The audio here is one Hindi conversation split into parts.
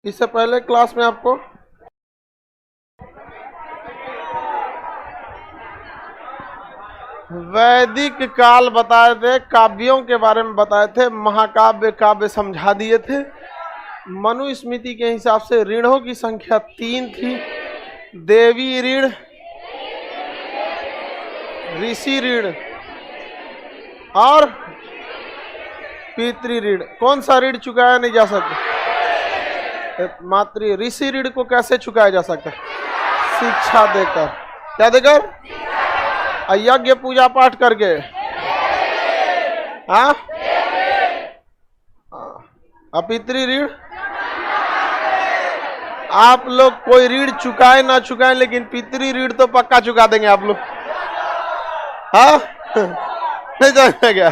इससे पहले क्लास में आपको वैदिक काल बताए थे, काव्यों के बारे में बताए थे, महाकाव्य काव्य समझा दिए थे। मनुस्मृति के हिसाब से ऋणों की संख्या 3 थी। देवी ऋण, ऋषि ऋण और पितृ ऋण। कौन सा ऋण चुकाया नहीं जा सकता? मातृ ऋषि ऋण को कैसे चुकाया जा सकता है? शिक्षा देकर। क्या देकर? यज्ञ पूजा पाठ करके। हाँ, पितृ ऋण आप लोग कोई ऋण चुकाए ना चुकाए, लेकिन पितृ ऋण तो पक्का चुका देंगे आप लोग। हाँ नहीं जाएगा क्या?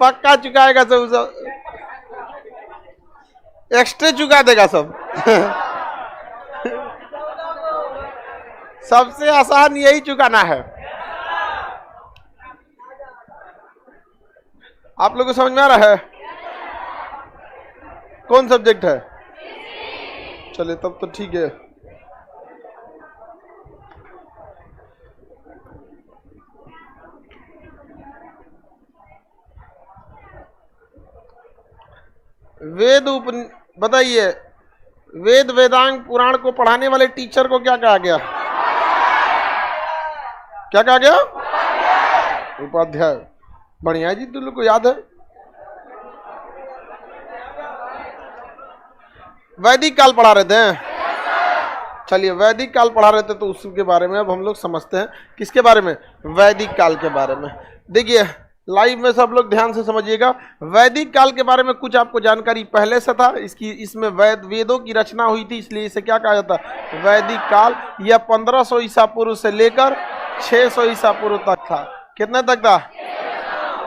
पक्का चुकाएगा सब एक्स्ट्रा चुका देगा सब। सबसे आसान यही चुकाना है। आप लोगों को समझ में आ रहा है? कौन सब्जेक्ट है? चलिए तब तो ठीक है। बताइए, वेद वेदांग पुराण को पढ़ाने वाले टीचर को क्या कहा गया? क्या कहा गया? उपाध्याय। बढ़िया जी, तुम लोग को याद है। वैदिक काल पढ़ा रहे थे। चलिए, वैदिक काल पढ़ा रहे थे तो उसके बारे में अब हम लोग समझते हैं। किसके बारे में? वैदिक काल के बारे में। देखिए लाइव में सब लोग ध्यान से समझिएगा। वैदिक काल के बारे में कुछ आपको जानकारी पहले से था। इसमें वेदों की रचना हुई थी, इसलिए इसे क्या कहा जाता है? वैदिक काल। यह 1500 ईसा पूर्व से लेकर 600 ईसा पूर्व तक था। कितने तक था?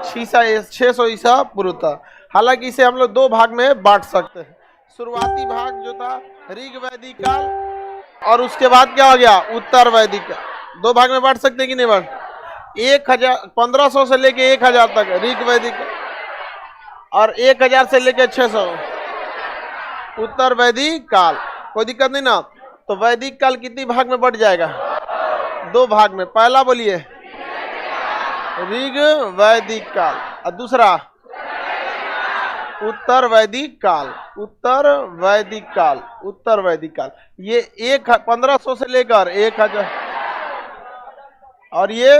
600 ईसा पूर्व था। हालांकि इसे हम लोग 2 भाग में बांट सकते हैं। शुरुआती भाग जो था ऋग वैदिक काल, और उसके बाद क्या हो गया? उत्तर वैदिक काल। 2 भाग में बांट सकते हैं कि नहीं बांट? 1500 से लेके 1000 तक ऋग वैदिक, और 1000 से लेके 600 उत्तर वैदिक काल। कोई दिक्कत नहीं ना? तो वैदिक काल कितनी भाग में बढ़ जाएगा? 2 भाग में। पहला बोलिए ऋग वैदिक काल, और दूसरा उत्तर वैदिक काल। उत्तर वैदिक काल, उत्तर वैदिक काल। ये 1500 से लेकर 1000, और ये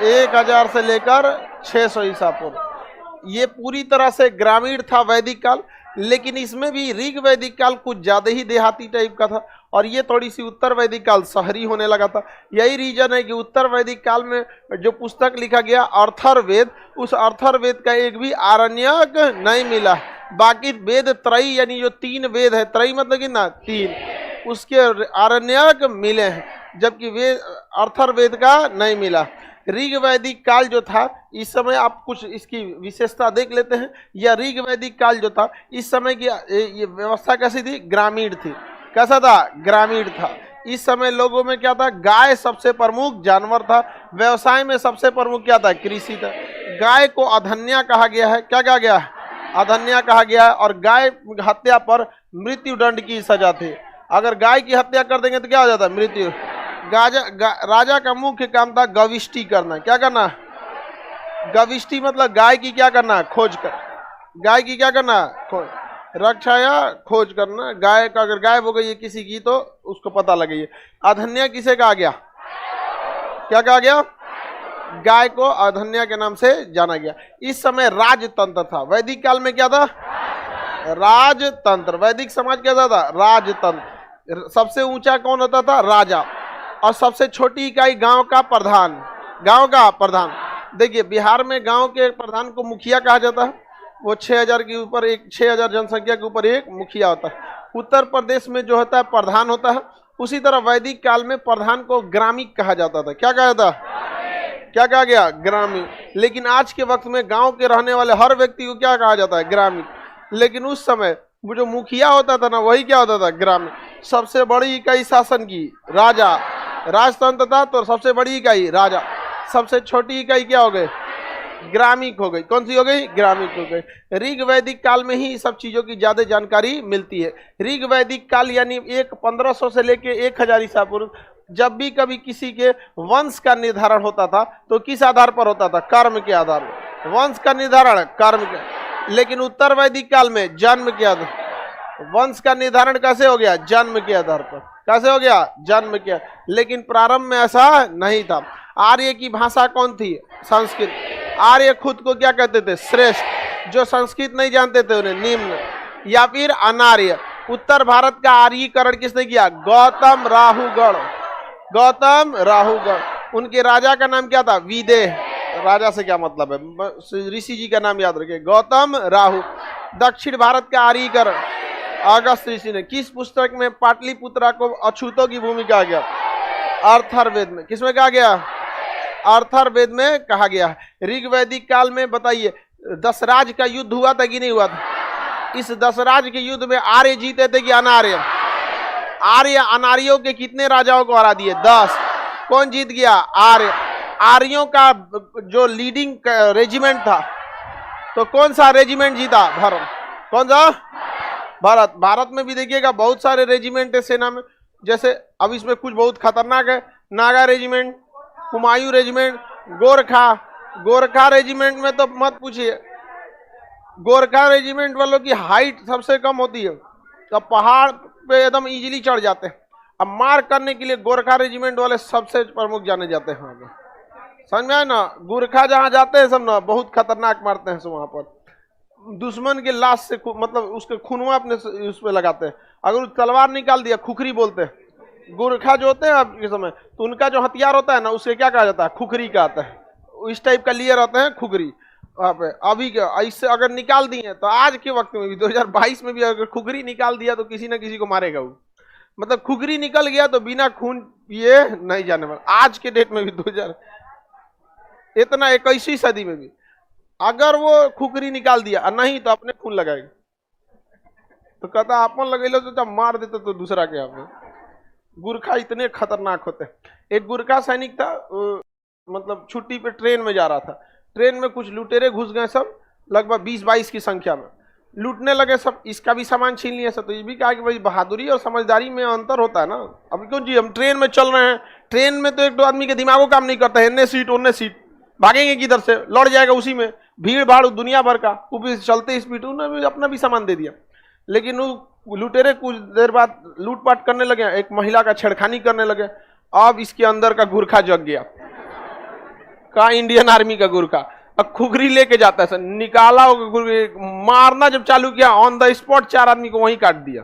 1000 से लेकर 600 ईसा पूर्व। ये पूरी तरह से ग्रामीण था वैदिक काल, लेकिन इसमें भी ऋग वैदिक काल कुछ ज्यादा ही देहाती टाइप का था, और ये थोड़ी सी उत्तर वैदिक काल शहरी होने लगा था। यही रीजन है कि उत्तर वैदिक काल में जो पुस्तक लिखा गया अर्थर्ववेद, उस अर्थर्ववेद का एक भी आरण्यक नहीं मिला। बाकी वेद त्रयी, यानी जो 3 वेद है, त्रयी मतलब कितना? 3, उसके आरण्यक मिले हैं, जबकि वेद अर्थर्ववेद का नहीं मिला। ऋग वैदिक काल जो था, इस समय आप कुछ इसकी विशेषता देख लेते हैं। यह ऋग वैदिक काल जो था, इस समय की ये व्यवस्था कैसी थी? ग्रामीण थी। कैसा था? ग्रामीण था। इस समय लोगों में क्या था? गाय सबसे प्रमुख जानवर था। व्यवसाय में सबसे प्रमुख क्या था? कृषि था। गाय को अधन्या कहा गया है। क्या कहा गया? अधन्या कहा गया है। और गाय हत्या पर मृत्यु दंड की सजा थी। अगर गाय की हत्या कर देंगे तो क्या हो जाता है? मृत्यु। राजा का मुख्य काम था गविष्टि करना। क्या करना? गविष्टि मतलब गाय की क्या करना? खोज कर। गाय की क्या करना? खोज, रक्षा या खोज करना। गाय का अगर गायब हो गई है किसी की तो उसको पता लगे। अधन्या किसे कहा गया? क्या कहा गया? गाय को अधन्या के नाम से जाना गया। इस समय राजतंत्र था। वैदिक काल में क्या था? राजतंत्र। वैदिक समाज कैसा था? राजतंत्र। सबसे ऊंचा कौन होता था? राजा। और सबसे छोटी इकाई गांव का प्रधान। गांव का प्रधान। देखिए बिहार में गांव के प्रधान को मुखिया कहा जाता है। वो 6000 के ऊपर 6000 जनसंख्या के ऊपर एक मुखिया होता है। उत्तर प्रदेश में जो होता है प्रधान होता है। उसी तरह वैदिक काल में प्रधान को ग्रामीण कहा जाता था। क्या कहा जाता? क्या कहा गया? ग्रामीण। लेकिन आज के वक्त में गांव के रहने वाले हर व्यक्ति को क्या कहा जाता है? ग्रामीण। लेकिन उस समय वो जो मुखिया होता था ना, वही क्या होता था? ग्रामीण। सबसे बड़ी इकाई शासन की राजा। राजतंत्र था तो सबसे बड़ी इकाई राजा। सबसे छोटी इकाई क्या हो गए? ग्रामिक हो गई। कौन सी हो गई? ग्रामिक हो गई। ऋग वैदिक काल में ही सब चीजों की ज्यादा जानकारी मिलती है। ऋग वैदिक काल यानी 1500 से लेके 1000 ईसा पूर्व जब भी कभी किसी के वंश का निर्धारण होता था तो किस आधार पर होता था? कर्म के आधार पर। वंश का निर्धारण कर्म के। लेकिन उत्तर वैदिक काल में जन्म के आधार। वंश का निर्धारण कैसे हो गया? जन्म के आधार पर। कैसे हो गया? जन्म के। लेकिन प्रारंभ में ऐसा नहीं था। आर्य की भाषा कौन थी? संस्कृत। आर्य खुद को क्या कहते थे? श्रेष्ठ। जो संस्कृत नहीं जानते थे उन्हें निम्न या फिर अनार्य। उत्तर भारत का आर्यीकरण किसने किया? गौतम राहुगण। गौतम राहुगण। उनके राजा का नाम क्या था? विदेह। राजा से क्या मतलब है? ऋषि जी का नाम याद रखिए, गौतम राहु। दक्षिण भारत का आर्यीकरण अगस्त ऋषि ने। किस पुस्तक में पाटलिपुत्रा को अछूतों की भूमि कहा गया? अर्थर्वेद में। किसमें कहा गया? अर्थर्वेद में कहा गया है। ऋग वैदिक काल में बताइए दशराज का युद्ध हुआ था कि नहीं हुआ था? इस दशराज के युद्ध में आर्य जीते थे कि अनार्य? आर्य अनार्यों के कितने राजाओं को हरा दिए? 10। कौन जीत गया? आर्य। आर्यों का जो लीडिंग रेजिमेंट था तो कौन सा रेजिमेंट जीता? भरत। कौन सा? भारत। भारत में भी देखिएगा बहुत सारे रेजिमेंट है सेना में। जैसे अब इसमें कुछ बहुत खतरनाक है। Naga regiment, Humayun regiment, Gorkha. Gorkha regiment में तो मत पूछिए। गोरखा रेजिमेंट वालों की हाइट सबसे कम होती है तो पहाड़ पे एकदम इजीली चढ़ जाते हैं। अब मार करने के लिए गोरखा रेजिमेंट वाले सबसे प्रमुख जाने जाते हैं। वहां समझ में आए ना? गोरखा जहां जाते हैं सब ना बहुत खतरनाक मारते हैं। वहां पर दुश्मन के लाश से मतलब उसके खूनवा अपने उस पर लगाते हैं। अगर तलवार निकाल दिया, खुखरी बोलते हैं। गोरखा जो होते हैं अब के समय तो उनका जो हथियार होता है ना उससे क्या कहा जाता है? खुखरी कहता है। इस टाइप का लियर होते हैं खुखरी। अभी इससे अगर निकाल दिए तो आज के वक्त में भी 2022 में भी अगर खुखरी निकाल दिया तो किसी ना किसी को मारेगा वो। मतलब खुखरी निकल गया तो बिना खून पिए नहीं जाने वाला। आज के डेट में भी 2000 इतना 21वीं सदी में भी अगर वो खुखरी निकाल दिया नहीं तो अपने खून लगाएगा। तो कहता अपन लगेलो तो जब मार देते तो दूसरा क्या? गुरखा इतने खतरनाक होते हैं। एक गुरखा सैनिक था मतलब छुट्टी पे ट्रेन में जा रहा था। ट्रेन में कुछ लुटेरे घुस गए सब, लगभग 20-22 की संख्या में लूटने लगे सब। इसका भी सामान छीन लिया सब। तो ये भी कहा कि भाई बहादुरी और समझदारी में अंतर होता है ना। अब क्यों जी हम ट्रेन में चल रहे हैं, ट्रेन में तो एक दो आदमी के दिमागो काम नहीं करता है। इन्ने सीट उन्ने सीट, भागेंगे किधर से? लड़ जाएगा उसी में, भीड़ भाड़ दुनिया भर का, वो भी चलते स्पीड। उन्होंने भी अपना भी सामान दे दिया। लेकिन वो लुटेरे कुछ देर बाद लूटपाट करने लगे, एक महिला का छेड़खानी करने लगे। अब इसके अंदर का गुरखा जग गया। का इंडियन आर्मी का गुरखा अब खुखरी लेके जाता है, निकाला मारना जब चालू किया ऑन द स्पॉट 4 आदमी को वहीं काट दिया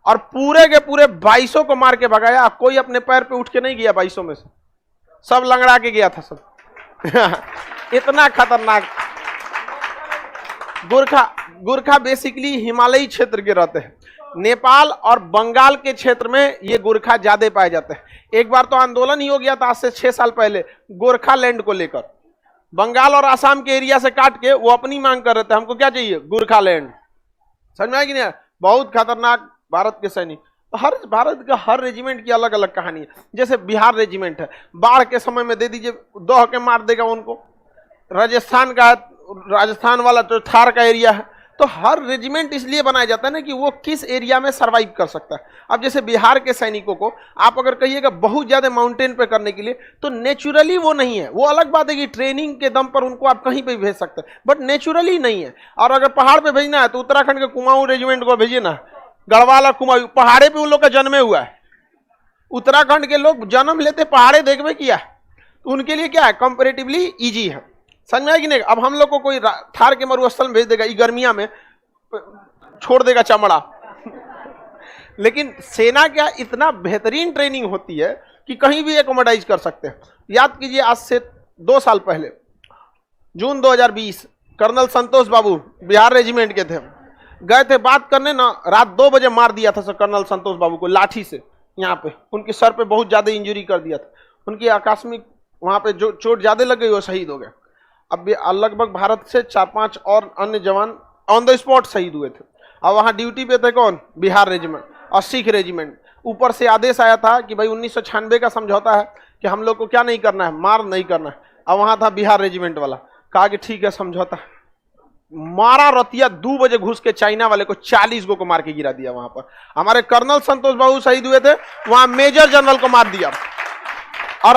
और पूरे के पूरे 2200 को मार के भगाया। कोई अपने पैर पे उठ के नहीं गया 2200 में से, सब लंगड़ा के गया था सब। इतना खतरनाक गुरखा बेसिकली हिमालयी क्षेत्र के रहते हैं। नेपाल और बंगाल के क्षेत्र में ये गोरखा ज्यादा पाए जाते हैं। एक बार तो आंदोलन ही हो गया था आज से 6 साल पहले गोरखा लैंड को लेकर। बंगाल और आसाम के एरिया से काट के वो अपनी मांग कर रहे थे, हमको क्या चाहिए? गोरखा लैंड। समझ में आया कि नहीं? बहुत खतरनाक भारत के सैनिक। हर भारत का हर रेजिमेंट की अलग अलग कहानी है। जैसे बिहार रेजिमेंट है, बाढ़ के समय में दे दीजिए, दौह के मार देगा उनको। राजस्थान का, राजस्थान वाला जो थार का एरिया है, तो हर रेजिमेंट इसलिए बनाया जाता है ना कि वो किस एरिया में सरवाइव कर सकता है। अब जैसे बिहार के सैनिकों को आप अगर कहिएगा बहुत ज्यादा माउंटेन पे करने के लिए, तो नेचुरली वो नहीं है। वो अलग बात है कि ट्रेनिंग के दम पर उनको आप कहीं पे भी भेज सकते हैं, बट नेचुरली नहीं है। और अगर पहाड़ पे भेजना है तो उत्तराखंड के कुमाऊं रेजिमेंट को भेजिए ना, गढ़वाल और कुमाऊं, पहाड़े पे उन लोग का जन्मे हुआ है। उत्तराखंड के लोग जन्म लेते पहाड़े देखवे किया, तो उनके लिए क्या है? कंपेरेटिवली ईजी है। समझ में आया कि नहीं? अब हम लोग को कोई थार के मरुस्थल में भेज देगा, गर्मिया में छोड़ देगा चमड़ा। लेकिन सेना क्या इतना बेहतरीन ट्रेनिंग होती है कि कहीं भी एकोमोडाइज कर सकते हैं। याद कीजिए आज से 2 साल पहले जून 2020 कर्नल संतोष बाबू बिहार रेजिमेंट के थे, गए थे बात करने ना, रात 2 बजे मार दिया था कर्नल संतोष बाबू को लाठी से। यहाँ पे उनके सर पे बहुत ज्यादा इंजरी कर दिया था, उनकी आकस्मिक वहां पे जो चोट ज्यादा लग गई वो शहीद हो गए। अब लगभग भारत से 4-5 और अन्य जवान ऑन द स्पॉट शहीद हुए थे। और वहां ड्यूटी पे थे कौन? बिहार रेजिमेंट और सिख रेजिमेंट। ऊपर से आदेश आया था कि भाई 1996 का समझौता है कि हम लोग को क्या नहीं करना है? मार नहीं करना है। अब वहां था बिहार रेजिमेंट वाला, कहा कि ठीक है समझौता, मारा रतिया 2 बजे घुस के चाइना वाले को 40 को मार के गिरा दिया। वहां पर हमारे कर्नल संतोष बाबू शहीद हुए थे, वहां मेजर जनरल को मार दिया। और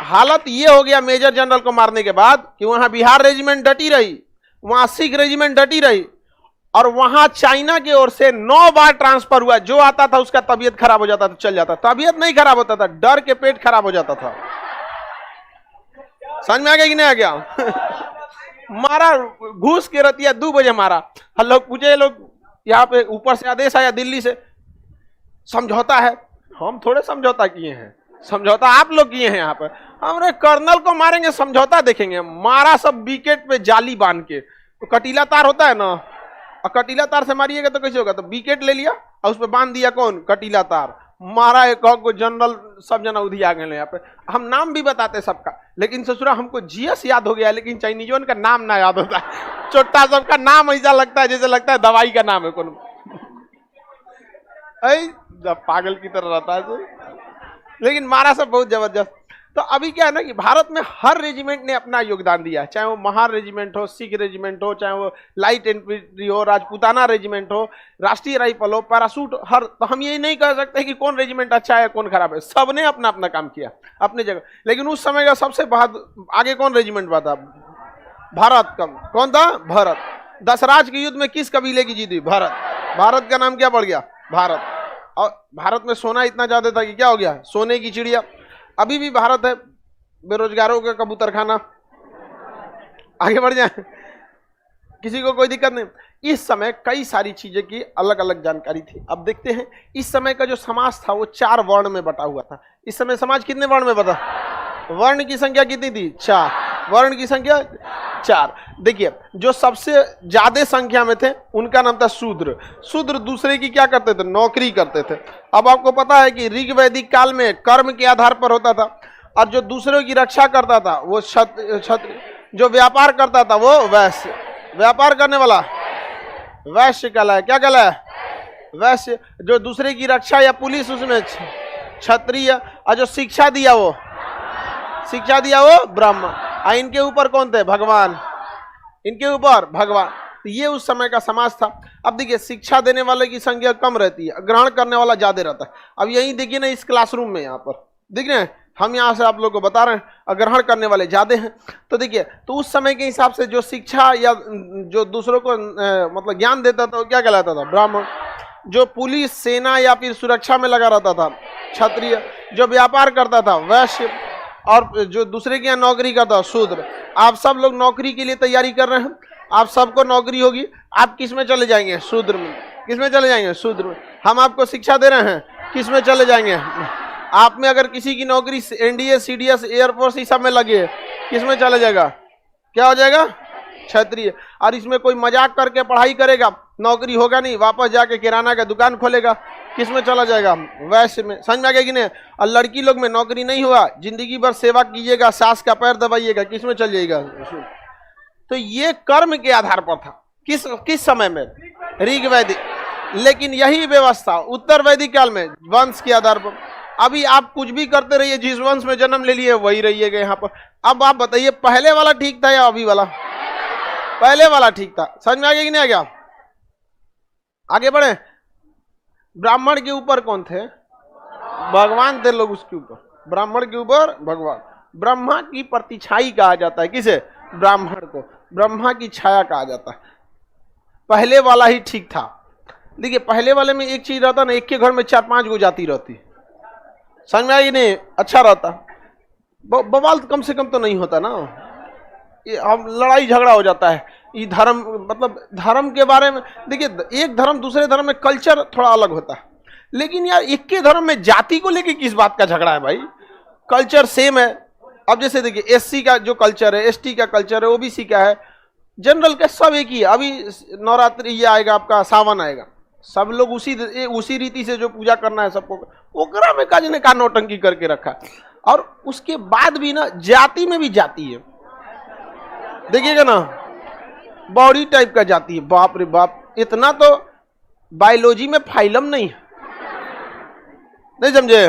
हालत ये हो गया मेजर जनरल को मारने के बाद कि वहां बिहार रेजिमेंट डटी रही, वहां सिख रेजिमेंट डटी रही, और वहां चाइना की ओर से 9 बार ट्रांसफर हुआ। जो आता था उसका तबीयत खराब हो जाता था, चल जाता, तबीयत नहीं खराब होता था, डर के पेट खराब हो जाता था। समझ में आ गया कि नहीं आ गया? मारा घूस के रतिया 2 बजे मारा। हम लोग पूछे, लोग यहाँ पे ऊपर से आदेश आया दिल्ली से, समझौता है। हम थोड़े समझौता किए हैं, समझौता आप लोग किए हैं। यहाँ पर हमारे कर्नल को मारेंगे, समझौता देखेंगे। मारा सब विकेट पे जाली बांध के, तो कटीला तार होता है ना, और कटीला तार से मारिएगा तो कैसे होगा? तो विकेट ले लिया और उस पर बांध दिया कौन? कटीला तार। मारा एक को जनरल, सब जना उधी आ गए। यहाँ पे हम नाम भी बताते सबका, लेकिन ससुरा हमको जीएस याद हो गया, लेकिन चाइनीजों का नाम ना याद होता है। छोटा सबका नाम ऐसा लगता है जैसे लगता है दवाई का नाम है कौन, पागल की तरह रहता है। लेकिन मारा सब बहुत जबरदस्त। तो अभी क्या है ना कि भारत में हर रेजिमेंट ने अपना योगदान दिया, चाहे वो महार रेजिमेंट हो, सिख रेजिमेंट हो, चाहे वो लाइट इन्फेंट्री हो, राजपूताना रेजिमेंट हो, राष्ट्रीय राइफल हो, पैरासूट, हर। तो हम यही नहीं कह सकते कि कौन रेजिमेंट अच्छा है कौन खराब है, सबने अपना अपना काम किया अपनी जगह। लेकिन उस समय का सबसे आगे कौन रेजिमेंट हुआ था? भारत का। कौन था? भारत। दशराज के युद्ध में किस कबीले की जीत हुई? भारत। भारत का नाम क्या पड़ गया? भारत। और भारत में सोना इतना ज्यादा था कि क्या हो गया? सोने की चिड़िया। अभी भी भारत है बेरोजगारों का कबूतर खाना। आगे बढ़ जाए, किसी को कोई दिक्कत नहीं। इस समय कई सारी चीजें की अलग अलग जानकारी थी। अब देखते हैं, इस समय का जो समाज था वो 4 वर्ण में बटा हुआ था। इस समय समाज कितने वर्ण में बटा? वर्ण की संख्या कितनी थी? 4। वर्ण की संख्या 4। देखिए, जो सबसे ज्यादा संख्या में थे उनका नाम था शूद्र। शूद्र दूसरे की क्या करते थे? नौकरी करते थे। अब आपको पता है कि ऋग वैदिक काल में कर्म के आधार पर होता था, और जो दूसरों की रक्षा करता था वो क्षत्रिय, जो व्यापार करता था वो वैश्य। व्यापार करने वाला वैश्य कहलाया। क्या कहलाया? वैश्य। जो दूसरे की रक्षा या पुलिस, उसमें क्षत्रिय। और जो शिक्षा दिया वो ब्राह्मण। और इनके ऊपर कौन थे? भगवान। इनके ऊपर भगवान। तो ये उस समय का समाज था। अब देखिए, शिक्षा देने वाले की संख्या कम रहती है, ग्रहण करने वाला ज्यादा रहता है। अब यही देखिए ना, इस क्लासरूम में यहाँ पर दिख रहे हैं, हम यहाँ से आप लोग को बता रहे हैं, ग्रहण करने वाले ज्यादा हैं। तो देखिए, तो उस समय के हिसाब से जो शिक्षा या जो दूसरों को मतलब ज्ञान देता था वो क्या कहलाता था? ब्राह्मण। जो पुलिस, सेना या फिर सुरक्षा में लगा रहता था क्षत्रिय। जो व्यापार करता था वैश्य। और जो दूसरे के यहाँ नौकरी करता था शूद्र। आप सब लोग नौकरी के लिए तैयारी कर रहे हैं, आप सबको नौकरी होगी, आप किस में चले जाएंगे? शूद्र में। किस में चले जाएंगे? शूद्र में। हम आपको शिक्षा दे रहे हैं, किस में चले जाएंगे? आप में अगर किसी की नौकरी एनडीए, सीडीएस, एयरफोर्स इस सब में लगी है, किस में चले जाएगा? क्या हो जाएगा? क्षत्रिय। और इसमें कोई मजाक करके पढ़ाई करेगा, नौकरी होगा नहीं, वापस जाके किराना का दुकान खोलेगा, किस में चला जाएगा? वैश्य में। समझ में आ गया कि नहीं? और लड़की लोग में नौकरी नहीं हुआ, जिंदगी भर सेवा कीजिएगा, सास का पैर दबाइएगा, किस में चल जाएगा? तो ये कर्म के आधार पर था। किस समय में? ऋग वैदिक। लेकिन यही व्यवस्था उत्तर वैदिक काल में वंश के आधार पर। अभी आप कुछ भी करते रहिए, जिस वंश में जन्म ले लिए वही रहिएगा यहाँ पर। अब आप बताइए, पहले वाला ठीक था या अभी वाला? पहले वाला ठीक था। समझ में आ गया कि नहीं आ गया? आगे बढ़े। ब्राह्मण के ऊपर कौन थे? भगवान थे लोग उसके ऊपर। ब्राह्मण के ऊपर भगवान। ब्रह्मा की प्रतिछाई कहा जाता है। किसे? ब्राह्मण को ब्रह्मा की छाया कहा जाता है। पहले वाला ही ठीक था। देखिए, पहले वाले में एक चीज रहता ना, एक के घर में 4-5 गो जाति रहती। समझ में आई नहीं? अच्छा रहता, बवाल कम से कम तो नहीं होता ना। हम लड़ाई झगड़ा हो जाता है ये धर्म, मतलब धर्म के बारे में। देखिए, एक धर्म दूसरे धर्म में कल्चर थोड़ा अलग होता है, लेकिन यार एक के धर्म में जाति को लेके किस बात का झगड़ा है भाई? कल्चर सेम है। अब जैसे देखिए, एससी का जो कल्चर है, एसटी का कल्चर है, ओबीसी का है, जनरल का, सब एक ही है। अभी नवरात्रि ये आएगा, आपका सावन आएगा, सब लोग उसी रीति से जो पूजा करना है सबको, ओकरा में काज ने का नौटंकी करके रखा। और उसके बाद भी ना, जाति में भी जाति है, देखिएगा ना, बॉडी टाइप का जाति है। बाप रे बाप, इतना तो बायोलॉजी में फाइलम नहीं है, नहीं समझे?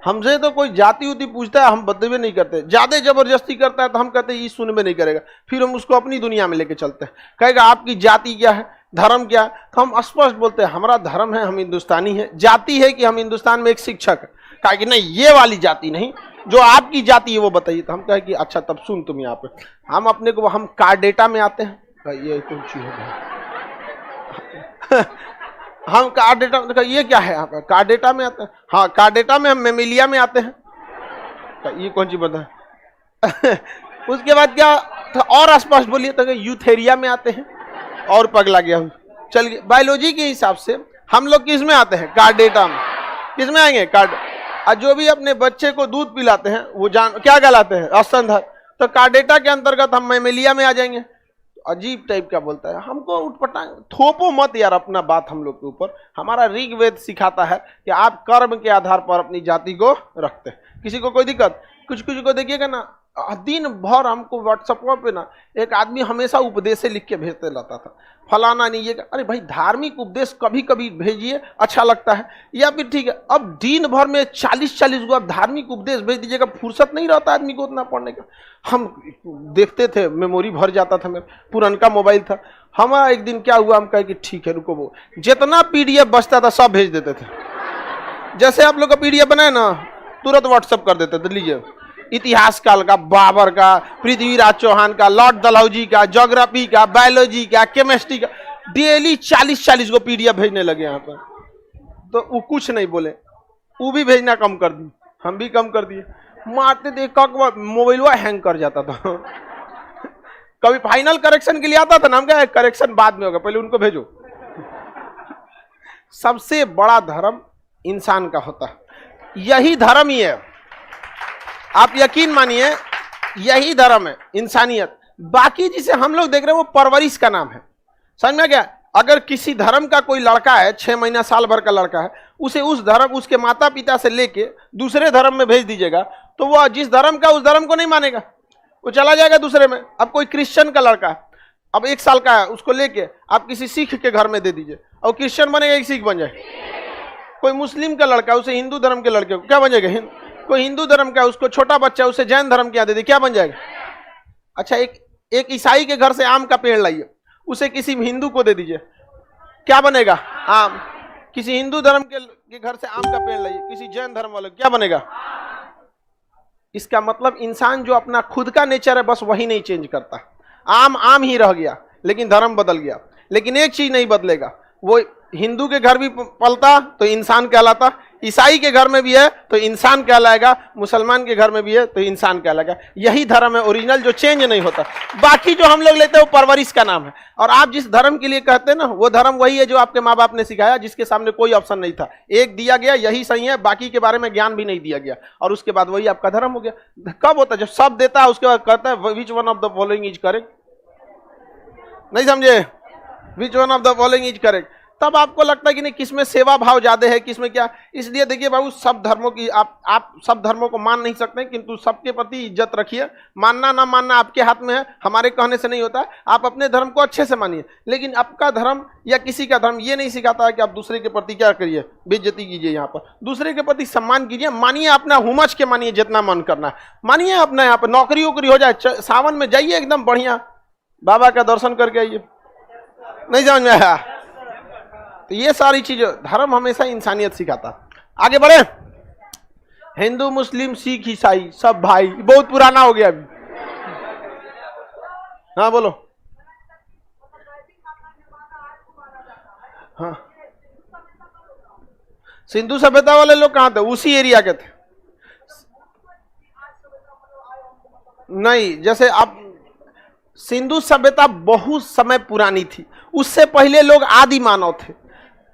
हमसे तो कोई जाति उति पूछता है हम बदलवे नहीं करते, ज्यादा जबरदस्ती करता है तो हम कहते हैं ये सुन में नहीं करेगा, फिर हम उसको अपनी दुनिया में लेके चलते हैं। कहेगा आपकी जाति क्या है, धर्म क्या है, तो हम स्पष्ट बोलते हैं हमारा धर्म है, हम हिंदुस्तानी है। जाति है कि हम हिंदुस्तान में एक शिक्षक है, कहा कि नहीं ये वाली जाति नहीं, जो आपकी जाति है वो बताइए। तो हम कहे कि अच्छा तब सुन तुम यहाँ पे, हम अपने को हम कार्ड डेटा में आते हैं, ये कौन सी होगा हम कार्ड डेटा, ये क्या है, आप कार्ड डेटा में आते हैं, हाँ कार्ड डेटा में हम मेमिलिया में आते हैं, ये कौन सी बता है उसके बाद क्या और स्पष्ट बोलिए तो यूथेरिया में आते हैं, और पगला गया हूँ। चल गया बायोलॉजी के हिसाब से हम लोग किस में आते हैं, कार्ड डेटा में। किस में आएंगे, कार्ड। और जो भी अपने बच्चे को दूध पिलाते हैं वो जान क्या कहलाते हैं, स्तनधारी, तो कार्ड डेटा के अंतर्गत हम मेमिलिया में आ जाएंगे। अजीब टाइप का बोलता है, हमको उठपटा थोपो मत यार अपना बात हम लोग के ऊपर। हमारा ऋग्वेद सिखाता है कि आप कर्म के आधार पर अपनी जाति को रखते हैं, किसी को कोई दिक्कत। कुछ को देखिएगा ना, दिन भर हमको व्हाट्सएप पे ना एक आदमी हमेशा उपदेश लिख के भेजते रहता था, फलाना नहीं ये, अरे भाई धार्मिक उपदेश कभी कभी भेजिए अच्छा लगता है, या फिर ठीक है अब दिन भर में 40 गो धार्मिक उपदेश भेज दीजिएगा, फुर्सत नहीं रहता आदमी को उतना पढ़ने का। हम देखते थे मेमोरी भर जाता था, मेरा पुराना मोबाइल था। हमारा एक दिन क्या हुआ, हम कहे कि ठीक है रुको, वो जितना PDF बचता था सब भेज देते थे। जैसे आप लोग का PDF बनाए ना तुरंत व्हाट्सएप कर देते थे, लीजिए इतिहास काल का, बाबर का, पृथ्वीराज चौहान का, लॉर्ड डलहौजी का, ज्योग्राफी का, बायोलॉजी का, केमिस्ट्री का, डेली 40 गो PDF भेजने लगे यहाँ पर। तो वो कुछ नहीं बोले, वो भी भेजना कम कर दी, हम भी कम कर दिए। मारते थे मोबाइल हैंग कर जाता था कभी फाइनल करेक्शन के लिए आता था ना, हम क्या करेक्शन बाद में होगा, पहले उनको भेजो। सबसे बड़ा धर्म इंसान का होता है, यही धर्म ही है, आप यकीन मानिए यही धर्म है, इंसानियत। बाकी जिसे हम लोग देख रहे हैं वो परवरिश का नाम है, समझ में क्या। अगर किसी धर्म का कोई लड़का है, 6 महीना साल भर का लड़का है, उसे उस धर्म उसके माता पिता से लेके दूसरे धर्म में भेज दीजिएगा तो वह जिस धर्म का उस धर्म को नहीं मानेगा, वो चला जाएगा दूसरे में। अब कोई क्रिश्चियन का लड़का है, अब 1 साल का है, उसको लेके आप किसी सिख के घर में दे दीजिए और क्रिश्चियन बनेगा, एक सिख बन जाए। कोई मुस्लिम का लड़का, उसे हिंदू धर्म के लड़के को क्या बन जाएगा, कोई हिंदू धर्म का, उसको छोटा बच्चा उसे जैन धर्म के यहाँ दे दे, क्या बन जाएगा। अच्छा एक ईसाई के घर से आम का पेड़ लाइए, उसे किसी हिंदू को दे दीजिए, क्या बनेगा, आम। किसी हिंदू धर्म के घर से आम का पेड़ लाइए किसी जैन धर्म वाले, क्या बनेगा। इसका मतलब इंसान जो अपना खुद का नेचर है बस वही नहीं चेंज करता, आम ही रह गया लेकिन धर्म बदल गया। लेकिन एक चीज नहीं बदलेगा, वो हिंदू के घर भी पलता तो इंसान कहलाता, ईसाई के घर में भी है तो इंसान कहलाएगा, मुसलमान के घर में भी है तो इंसान कहलाएगा। यही धर्म है ओरिजिनल, जो चेंज नहीं होता। बाकी जो हम लोग लेते हैं वो परवरिश का नाम है। और आप जिस धर्म के लिए कहते हैं ना, वो धर्म वही है जो आपके माँ बाप ने सिखाया, जिसके सामने कोई ऑप्शन नहीं था, एक दिया गया यही सही है, बाकी के बारे में ज्ञान भी नहीं दिया गया, और उसके बाद वही आपका धर्म हो गया। कब होता है, जब सब देता है उसके बाद कहता है which one of the following is correct. नहीं समझे, which one of the following is correct, तब आपको लगता है कि नहीं किसमें सेवा भाव ज्यादा है, किसमें क्या। इसलिए देखिए बाबू, सब धर्मों की आप सब धर्मों को मान नहीं सकते, किंतु सबके प्रति इज्जत रखिए। मानना ना मानना आपके हाथ में है, हमारे कहने से नहीं होता है। आप अपने धर्म को अच्छे से मानिए, लेकिन आपका धर्म या किसी का धर्म ये नहीं सिखाता है कि आप दूसरे के प्रति क्या करिए, बेइज्जती कीजिए। यहाँ पर दूसरे के प्रति सम्मान कीजिए, मानिए अपना हुमच के, मानिए जितना मन करना है मानिए अपना। यहाँ पर नौकरी वोकरी हो जाए, सावन में जाइए एकदम बढ़िया, बाबा का दर्शन करके आइए। नहीं समझ में आया, तो ये सारी चीजें धर्म हमेशा इंसानियत सिखाता। आगे बढ़े, हिंदू मुस्लिम सिख ईसाई सब भाई, बहुत पुराना हो गया अभी। हाँ बोलो। हाँ, सिंधु सभ्यता वाले लोग कहाँ थे, उसी एरिया के थे। नहीं, जैसे आप सिंधु सभ्यता बहुत समय पुरानी थी, उससे पहले लोग आदि मानव थे।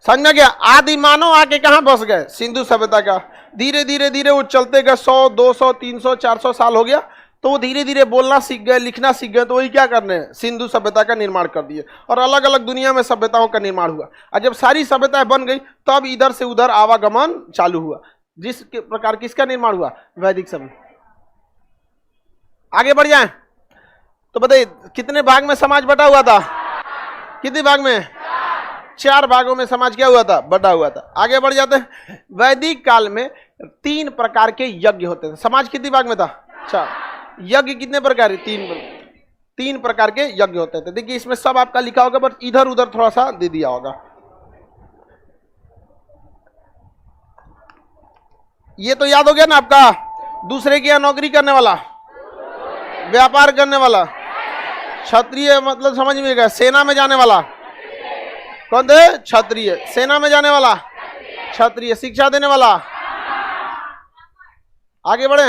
समझ में गया, आदि मानव आके कहां बस गए, सिंधु सभ्यता का। धीरे धीरे धीरे वो चलते गए, 100 200 300 400 साल हो गया, तो वो धीरे धीरे बोलना सीख गए, लिखना सीख गए, तो वही क्या करने हैं, सिंधु सभ्यता का निर्माण कर दिए। और अलग अलग दुनिया में सभ्यताओं का निर्माण हुआ, और जब सारी सभ्यताएं बन गई तब इधर से उधर आवागमन चालू हुआ। जिस प्रकार किसका निर्माण हुआ, वैदिक सभ्यता। आगे बढ़ जाए तो बताइए कितने भाग में समाज बटा हुआ था, कितने भाग में, 4 भागों में समाज क्या हुआ था, बटा हुआ था। आगे बढ़ जाते हैं, वैदिक काल में 3 प्रकार के यज्ञ होते थे। समाज कितने भाग में था? 4। यज्ञ कितने प्रकार? 3 प्रकार के यज्ञ होते थे। देखिए इसमें सब आपका लिखा होगा, बट इधर उधर थोड़ा सा दे दिया होगा। ये तो याद हो गया ना आपका? दूसरे के यहाँ नौकरी करने वाला, व्यापार करने वाला, क्षत्रिय मतलब समझ में गया। सेना में जाने वाला कौन थे? क्षत्रिय। सेना में जाने वाला क्षत्रिय। शिक्षा देने वाला। आगे बढ़े।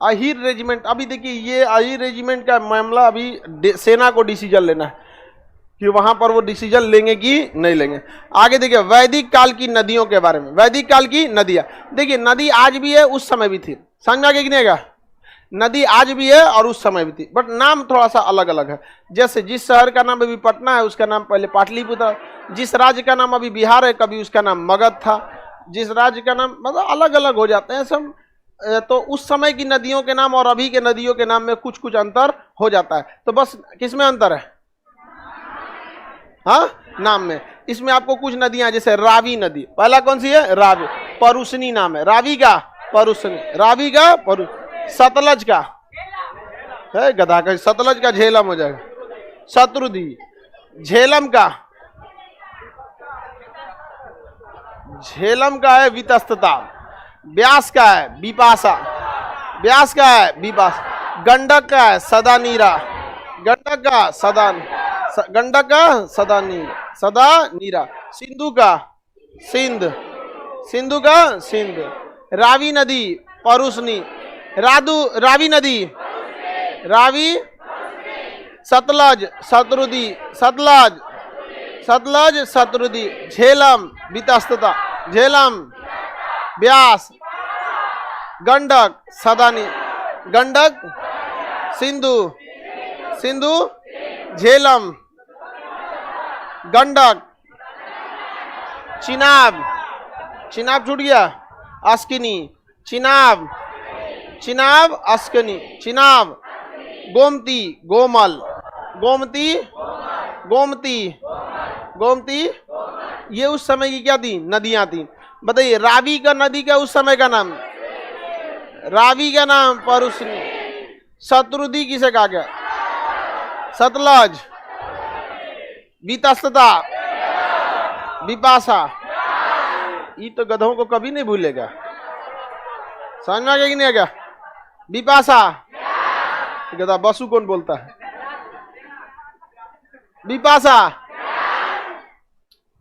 अहीर रेजिमेंट। अभी देखिए ये अहीर रेजिमेंट का मामला, अभी सेना को डिसीजन लेना है कि वहां पर वो डिसीजन लेंगे कि नहीं लेंगे। आगे देखिए वैदिक काल की नदियों के बारे में। वैदिक काल की नदियां, देखिए नदी आज भी है, उस समय भी थी। समझ में आ गया कि नहीं आएगा? नदी आज भी है और उस समय भी थी, बट नाम थोड़ा सा अलग अलग है। जैसे जिस शहर का नाम अभी पटना है, उसका नाम पहले पाटलिपुत्र। जिस राज्य का नाम अभी बिहार है, कभी उसका नाम मगध था। जिस राज्य का नाम मतलब अलग अलग हो जाते हैं सब। तो उस समय की नदियों के नाम और अभी के नदियों के नाम में कुछ कुछ अंतर हो जाता है। तो बस किसमें अंतर है? हाँ, नाम में। इसमें आपको कुछ नदियां, जैसे रावी नदी, पहला कौन सी है? रावी। परुसनी नाम है रावी का, परुसनी। रावी का परुस। सतलज का है गधा का, सतलज का झेलम हो जाएगा, शत्रुदी। झेलम का, झेलम का है वितस्तता। व्यास का है विपाशा। व्यास का है विपाशा। गंडक का है सदा नीरा। गंडक का सदा, गंडक का सदा नीरा, सदा नीरा। सिंधु का सिंध, सिंधु का सिंध। रावी नदी परुसनी। रावी नदी रावी। सतलज शत्रुदी, सतलज, सतलज शत्रुदी। झेलम वितस्तता, झेलम। व्यास। गंडक सदानी, गंडक। सिंधु, सिंधु। झेलम, गंडक। चिनाब, चिनाब छूट गया। अस्किनी, चिनाब, चिनाब अस्किनी, चिनाब। गोमती, गोमल, गोमती, गोमती, गोमती। ये उस समय की क्या थी? नदियां थी। बताइए रावी का नदी का उस समय का नाम? रावी का नाम परुसनी। शत्रुदी किसे कहा गया? सतलज। वितस्तता, विपाशा। ये तो गधों को कभी नहीं भूलेगा। समझ में आ गया कि नहीं आ गया? विपाशा। गधा बसु कौन बोलता है? विपाशा,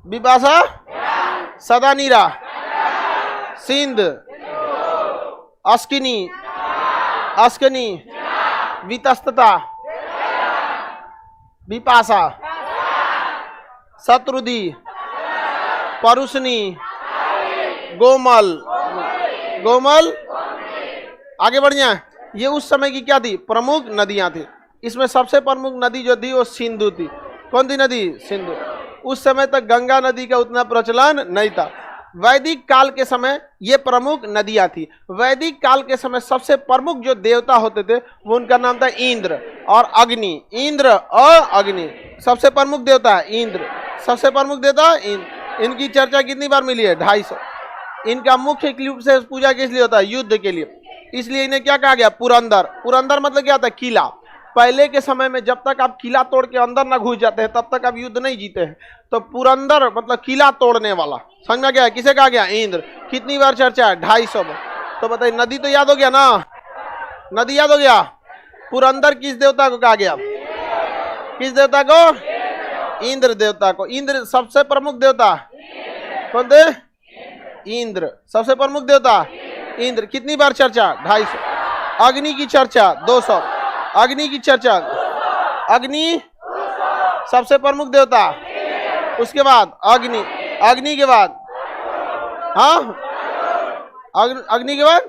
विपाशा। सदा नीरा। सिंध। अस्किनी, अस्किनी। वितस्तता, विपाशा। शत्रुदी, परुसनी, गोमल, गोमल। आगे बढ़ जाए। ये उस समय की क्या थी? प्रमुख नदियां थी। इसमें सबसे प्रमुख नदी जो थी वो सिंधु थी। कौन सी नदी? सिंधु। उस समय तक गंगा नदी का उतना प्रचलन नहीं था। वैदिक काल के समय ये प्रमुख नदियां थी। वैदिक काल के समय सबसे प्रमुख जो देवता होते थे वो उनका नाम था इंद्र और अग्नि। इंद्र और अग्नि सबसे प्रमुख देवता है। इंद्र सबसे प्रमुख देवता इंद्र। इनकी चर्चा कितनी बार मिली है? 250। इनका मुख्य रूप से पूजा किस लिए होता है? युद्ध के लिए। इसलिए इन्हें क्या कहा गया? पुरंदर। पुरंदर मतलब क्या होता है? किला। पहले के समय में जब तक आप किला तोड़ के अंदर ना घुस जाते हैं तब तक आप युद्ध नहीं जीते हैं। तो पुरंदर मतलब किला तोड़ने वाला। समझ में गया? किसे कहा गया? इंद्र। कितनी बार चर्चा है? 250 बार। तो बताइए नदी तो याद हो गया ना? नदी याद हो गया। पुरंदर किस देवता को कहा गया? किस देवता को? इंद्र देवता को। इंद्र सबसे प्रमुख देवता कौन थे? इंद्र सबसे प्रमुख देवता इंद्र। कितनी बार चर्चा? 250। अग्नि की चर्चा 200। अग्नि की चर्चा। अग्नि सबसे प्रमुख देवता। उसके बाद अग्नि। अग्नि के बाद हाँ अग्नि के बाद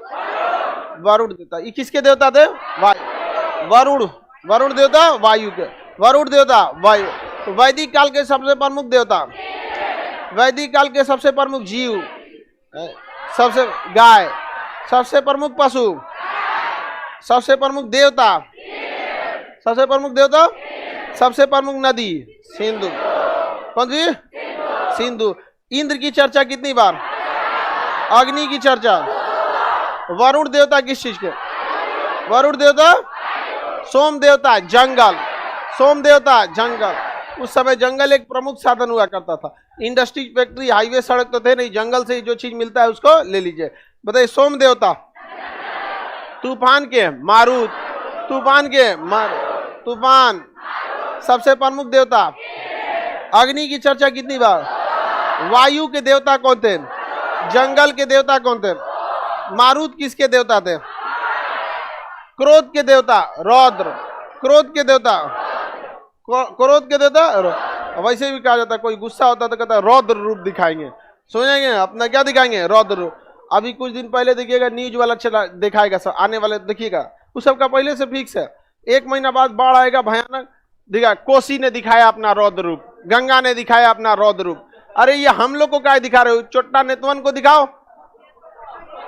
वरुण देवता। ये किसके देवता थे? वायु। वरुण, वरुण देवता वायु के। वरुण देवता वायु। तो वैदिक काल के सबसे प्रमुख देवता। वैदिक काल के सबसे प्रमुख जीव, सबसे गाय, सबसे प्रमुख पशु, सबसे प्रमुख देवता, सबसे प्रमुख देवता सबसे प्रमुख नदी सिंधु। कौन सी? सिंधु। इंद्र की चर्चा कितनी बार? अग्नि की चर्चा। वरुण देवता किस चीज के? वरुण देवता, सोम देवता जंगल, सोम देवता जंगल। उस समय जंगल एक प्रमुख साधन हुआ करता था। इंडस्ट्री, फैक्ट्री, हाईवे, सड़क तो थे नहीं, जंगल से जो चीज मिलता है उसको ले लीजिए। बताइए, सोम देवता तूफान के मारुत, तूफान के मारुत, तूफान। सबसे प्रमुख देवता अग्नि की चर्चा कितनी बार? वायु के देवता कौन थे? जंगल के देवता कौन थे? मारुत किसके देवता थे? क्रोध के देवता रौद्र, क्रोध के देवता, क्रोध के देवता। वैसे भी कहा जाता है, कोई गुस्सा होता तो कहता है रौद्र रूप दिखाएंगे, सुनेंगे अपना क्या दिखाएंगे? रौद्र रूप। अभी कुछ दिन पहले देखिएगा न्यूज वाला चला दिखाएगा, सब आने वाले देखिएगा, उस सब का पहले से फिक्स है। 1 महीना बाद बाढ़ आएगा भयानक, दिखा कोसी ने दिखाया अपना रौद्र रूप, गंगा ने दिखाया अपना रौद्र रूप। अरे ये हम लोग को क्या दिखा रहे हो? चोट्टा नेतवन को दिखाओ,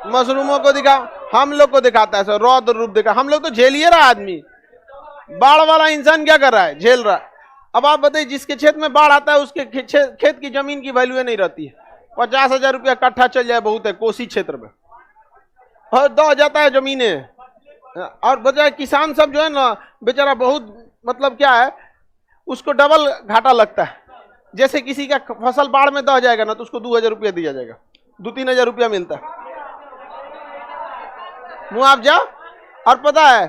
मशरूमों को दिखाओ, हम लोग को दिखाता है सर रौद्र रूप दिखा। हम लोग तो झेलिए रहा आदमी, बाढ़ वाला इंसान क्या कर रहा है? झेल रहा है। अब आप बताइए, जिसके क्षेत्र में बाढ़ आता है उसके खेत की जमीन की वैल्यू नहीं रहती है। 50,000 रुपया कट्ठा चल जाए बहुत है कोसी क्षेत्र में, और दह जाता है जमीनें। और बजाय किसान सब जो है ना बेचारा बहुत मतलब क्या है, उसको डबल घाटा लगता है। जैसे किसी का फसल बाढ़ में दह जाएगा ना तो उसको 2,000 रुपया दिया जाएगा, 2-3 हजार रुपया मिलता है मुआवजा। और पता है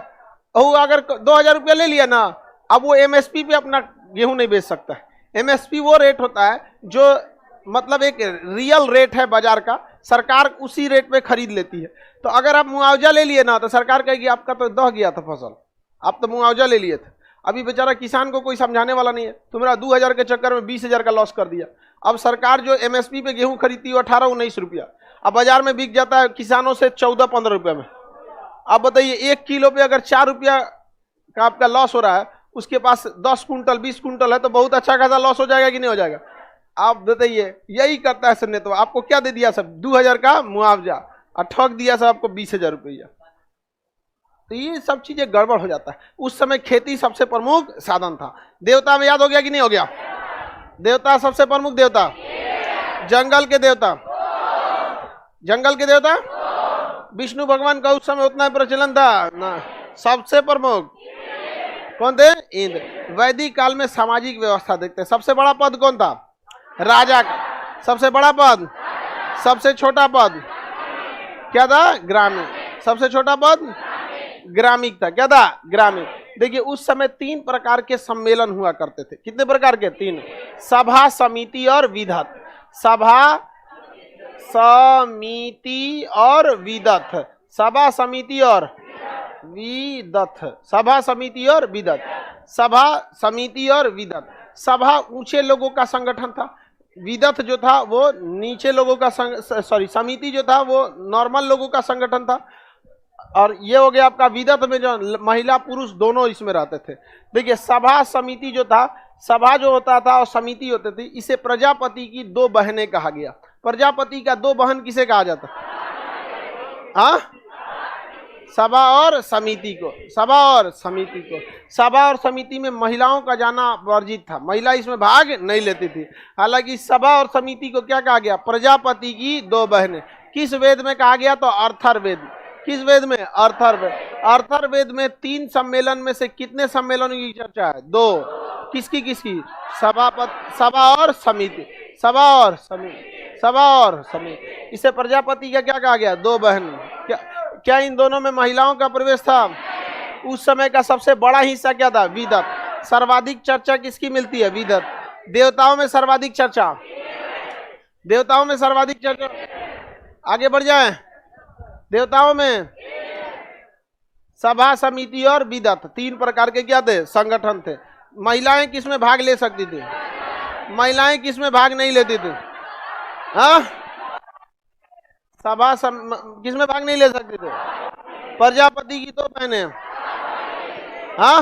वो अगर 2,000 रुपया ले लिया ना, अब वो एमएसपी पे अपना गेहूं नहीं बेच सकता है। एमएसपी वो रेट होता है जो मतलब एक रियल रेट है बाजार का, सरकार उसी रेट पे खरीद लेती है। तो अगर आप मुआवजा ले लिए ना तो सरकार कहेगी आपका तो दह गया था फसल, आप तो मुआवजा ले लिए थे। अभी बेचारा किसान को कोई समझाने वाला नहीं है, तुम्हारा 2,000 के चक्कर में 20,000 का लॉस कर दिया। अब सरकार जो एमएसपी पे गेहूं खरीदती है 18-19 रुपया, अब बाजार में बिक जाता है किसानों से 14-15 रुपये में। अब बताइए 1 किलो पे अगर 4 रुपया का आपका लॉस हो रहा है, उसके पास 10 कुंटल 20 कुंटल है तो बहुत अच्छा खासा लॉस हो जाएगा कि नहीं हो जाएगा? आप बताइए, यही करता है सर नेता। आपको क्या दे दिया सब? 2,000 का मुआवजा, और ठग दिया सब आपको 20,000 रुपया। तो ये सब चीजें गड़बड़ हो जाता है। उस समय खेती सबसे प्रमुख साधन था। देवता में याद हो गया कि नहीं हो गया? देवता सबसे प्रमुख देवता, जंगल के देवता, जंगल के देवता विष्णु भगवान का उस समय उतना प्रचलन था ना। सबसे प्रमुख कौन थे? इंद्र। वैदिक काल में सामाजिक व्यवस्था देखते हैं। सबसे बड़ा पद कौन था? राजा का। सबसे बड़ा पद, सबसे छोटा पद क्या था? ग्रामीण। सबसे छोटा पद ग्रामिक था। क्या था? ग्रामीण। देखिए उस समय 3 प्रकार के सम्मेलन हुआ करते थे। कितने प्रकार के? 3। सभा, समिति और विधत। सभा, समिति और विदत। सभा, समिति और विदत। सभा, समिति और विदत। सभा, समिति और विदत। सभा ऊंचे लोगों का संगठन था, विदत जो था वो नीचे लोगों का समिति जो था वो नॉर्मल लोगों का संगठन था। और ये हो गया आपका विदत में जो महिला पुरुष दोनों इसमें रहते थे। देखिए सभा, समिति जो था, सभा जो होता था और समिति होती थी, इसे प्रजापति की 2 बहनें कहा गया। प्रजापति का 2 बहन किसे कहा जाता? हाँ, सभा और समिति को। सभा और समिति को। सभा और समिति में महिलाओं का जाना वर्जित था, महिला इसमें भाग नहीं लेती थी। हालांकि सभा और समिति को क्या कहा गया? प्रजापति की 2 बहनें। किस वेद में कहा गया? तो अर्थर्वेद। किस वेद में? अर्थर्वेद। अर्थर्वेद में 3 सम्मेलन में से कितने सम्मेलनों की चर्चा है? 2। किसकी किसकी? सभा और समिति। सभा और समिति। सभा और समिति। इसे प्रजापति का क्या कहा गया? 2 बहन। क्या इन दोनों में महिलाओं का प्रवेश था? उस समय का सबसे बड़ा हिस्सा क्या था? विदत। सर्वाधिक चर्चा किसकी मिलती है? विदत। देवताओं में सर्वाधिक चर्चा, देवताओं में सर्वाधिक चर्चा। आगे बढ़ जाए। देवताओं में सभा, समिति और विदत 3 प्रकार के क्या थे? संगठन थे। महिलाएं किसमें भाग ले सकती थी? महिलाएं किसमें भाग नहीं लेती थी? हाँ, सभा किसमें भाग नहीं ले सकते थे? प्रजापति की 2 बहनें। हाँ,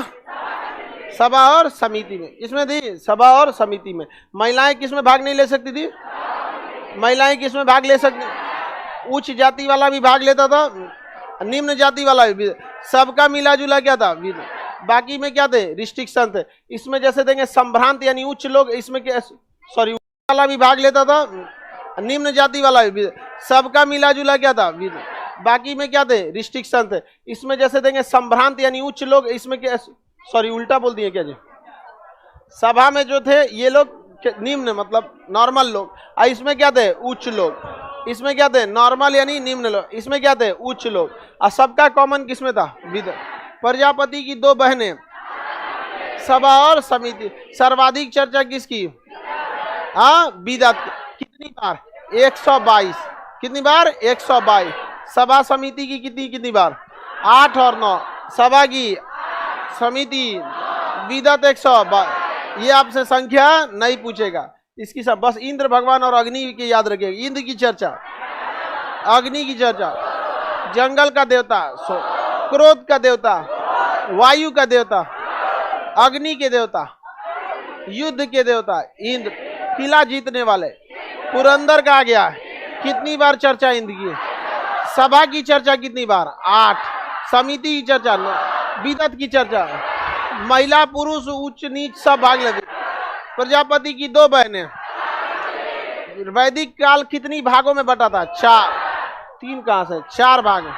सभा और समिति में। किसमें थी? सभा और समिति में। महिलाएं किसमें भाग नहीं ले सकती थी? महिलाएं किसमें भाग ले सकती? उच्च जाति वाला भी भाग लेता था, निम्न जाति वाला भी। सबका मिला जुला क्या था? बाकी में क्या थे, रिस्ट्रिक्शन थे। इसमें जैसे देंगे संभ्रांत यानी उच्च लोग, इसमें क्या, सॉरी वाला भी भाग लेता था, निम्न जाति वाला भी, सबका मिला जुला क्या था, बाकी में क्या थे, रिस्ट्रिक्शन थे। इसमें जैसे देंगे संभ्रांत यानी उच्च लोग, इसमें क्या, सॉरी उल्टा बोल दिए क्या जी, सभा में जो थे ये लोग निम्न मतलब नॉर्मल लोग, और इसमें क्या थे, उच्च लोग। इसमें क्या थे, नॉर्मल यानी निम्न लोग, इसमें क्या थे, उच्च लोग। और सबका कॉमन किसमें था, विद। प्रजापति की 2 बहनें, सभा और समिति। सर्वाधिक चर्चा किसकी, हाँ विदत। कितनी बार, 122। कितनी बार, 122। सभा समिति की कितनी बार, 8 और 9। सभा की, समिति, विदत 122। ये आपसे संख्या नहीं पूछेगा इसकी, सब बस इंद्र भगवान और अग्नि की याद रखिएगा। इंद्र की चर्चा, अग्नि की चर्चा, जंगल का देवता, क्रोध का देवता, वायु का देवता, अग्नि के देवता, युद्ध के देवता इंद्र, किला जीतने वाले, पुरंदर का आ गया। कितनी बार चर्चा इंद्र की। सभा की चर्चा कितनी बार, 8। समिति की चर्चा 9। विदत की चर्चा, महिला पुरुष उच्च नीच सब भाग लगे। प्रजापति की 2 बहनें। वैदिक काल कितनी भागों में बटा था, 4। 3 कहां से, 4 भाग।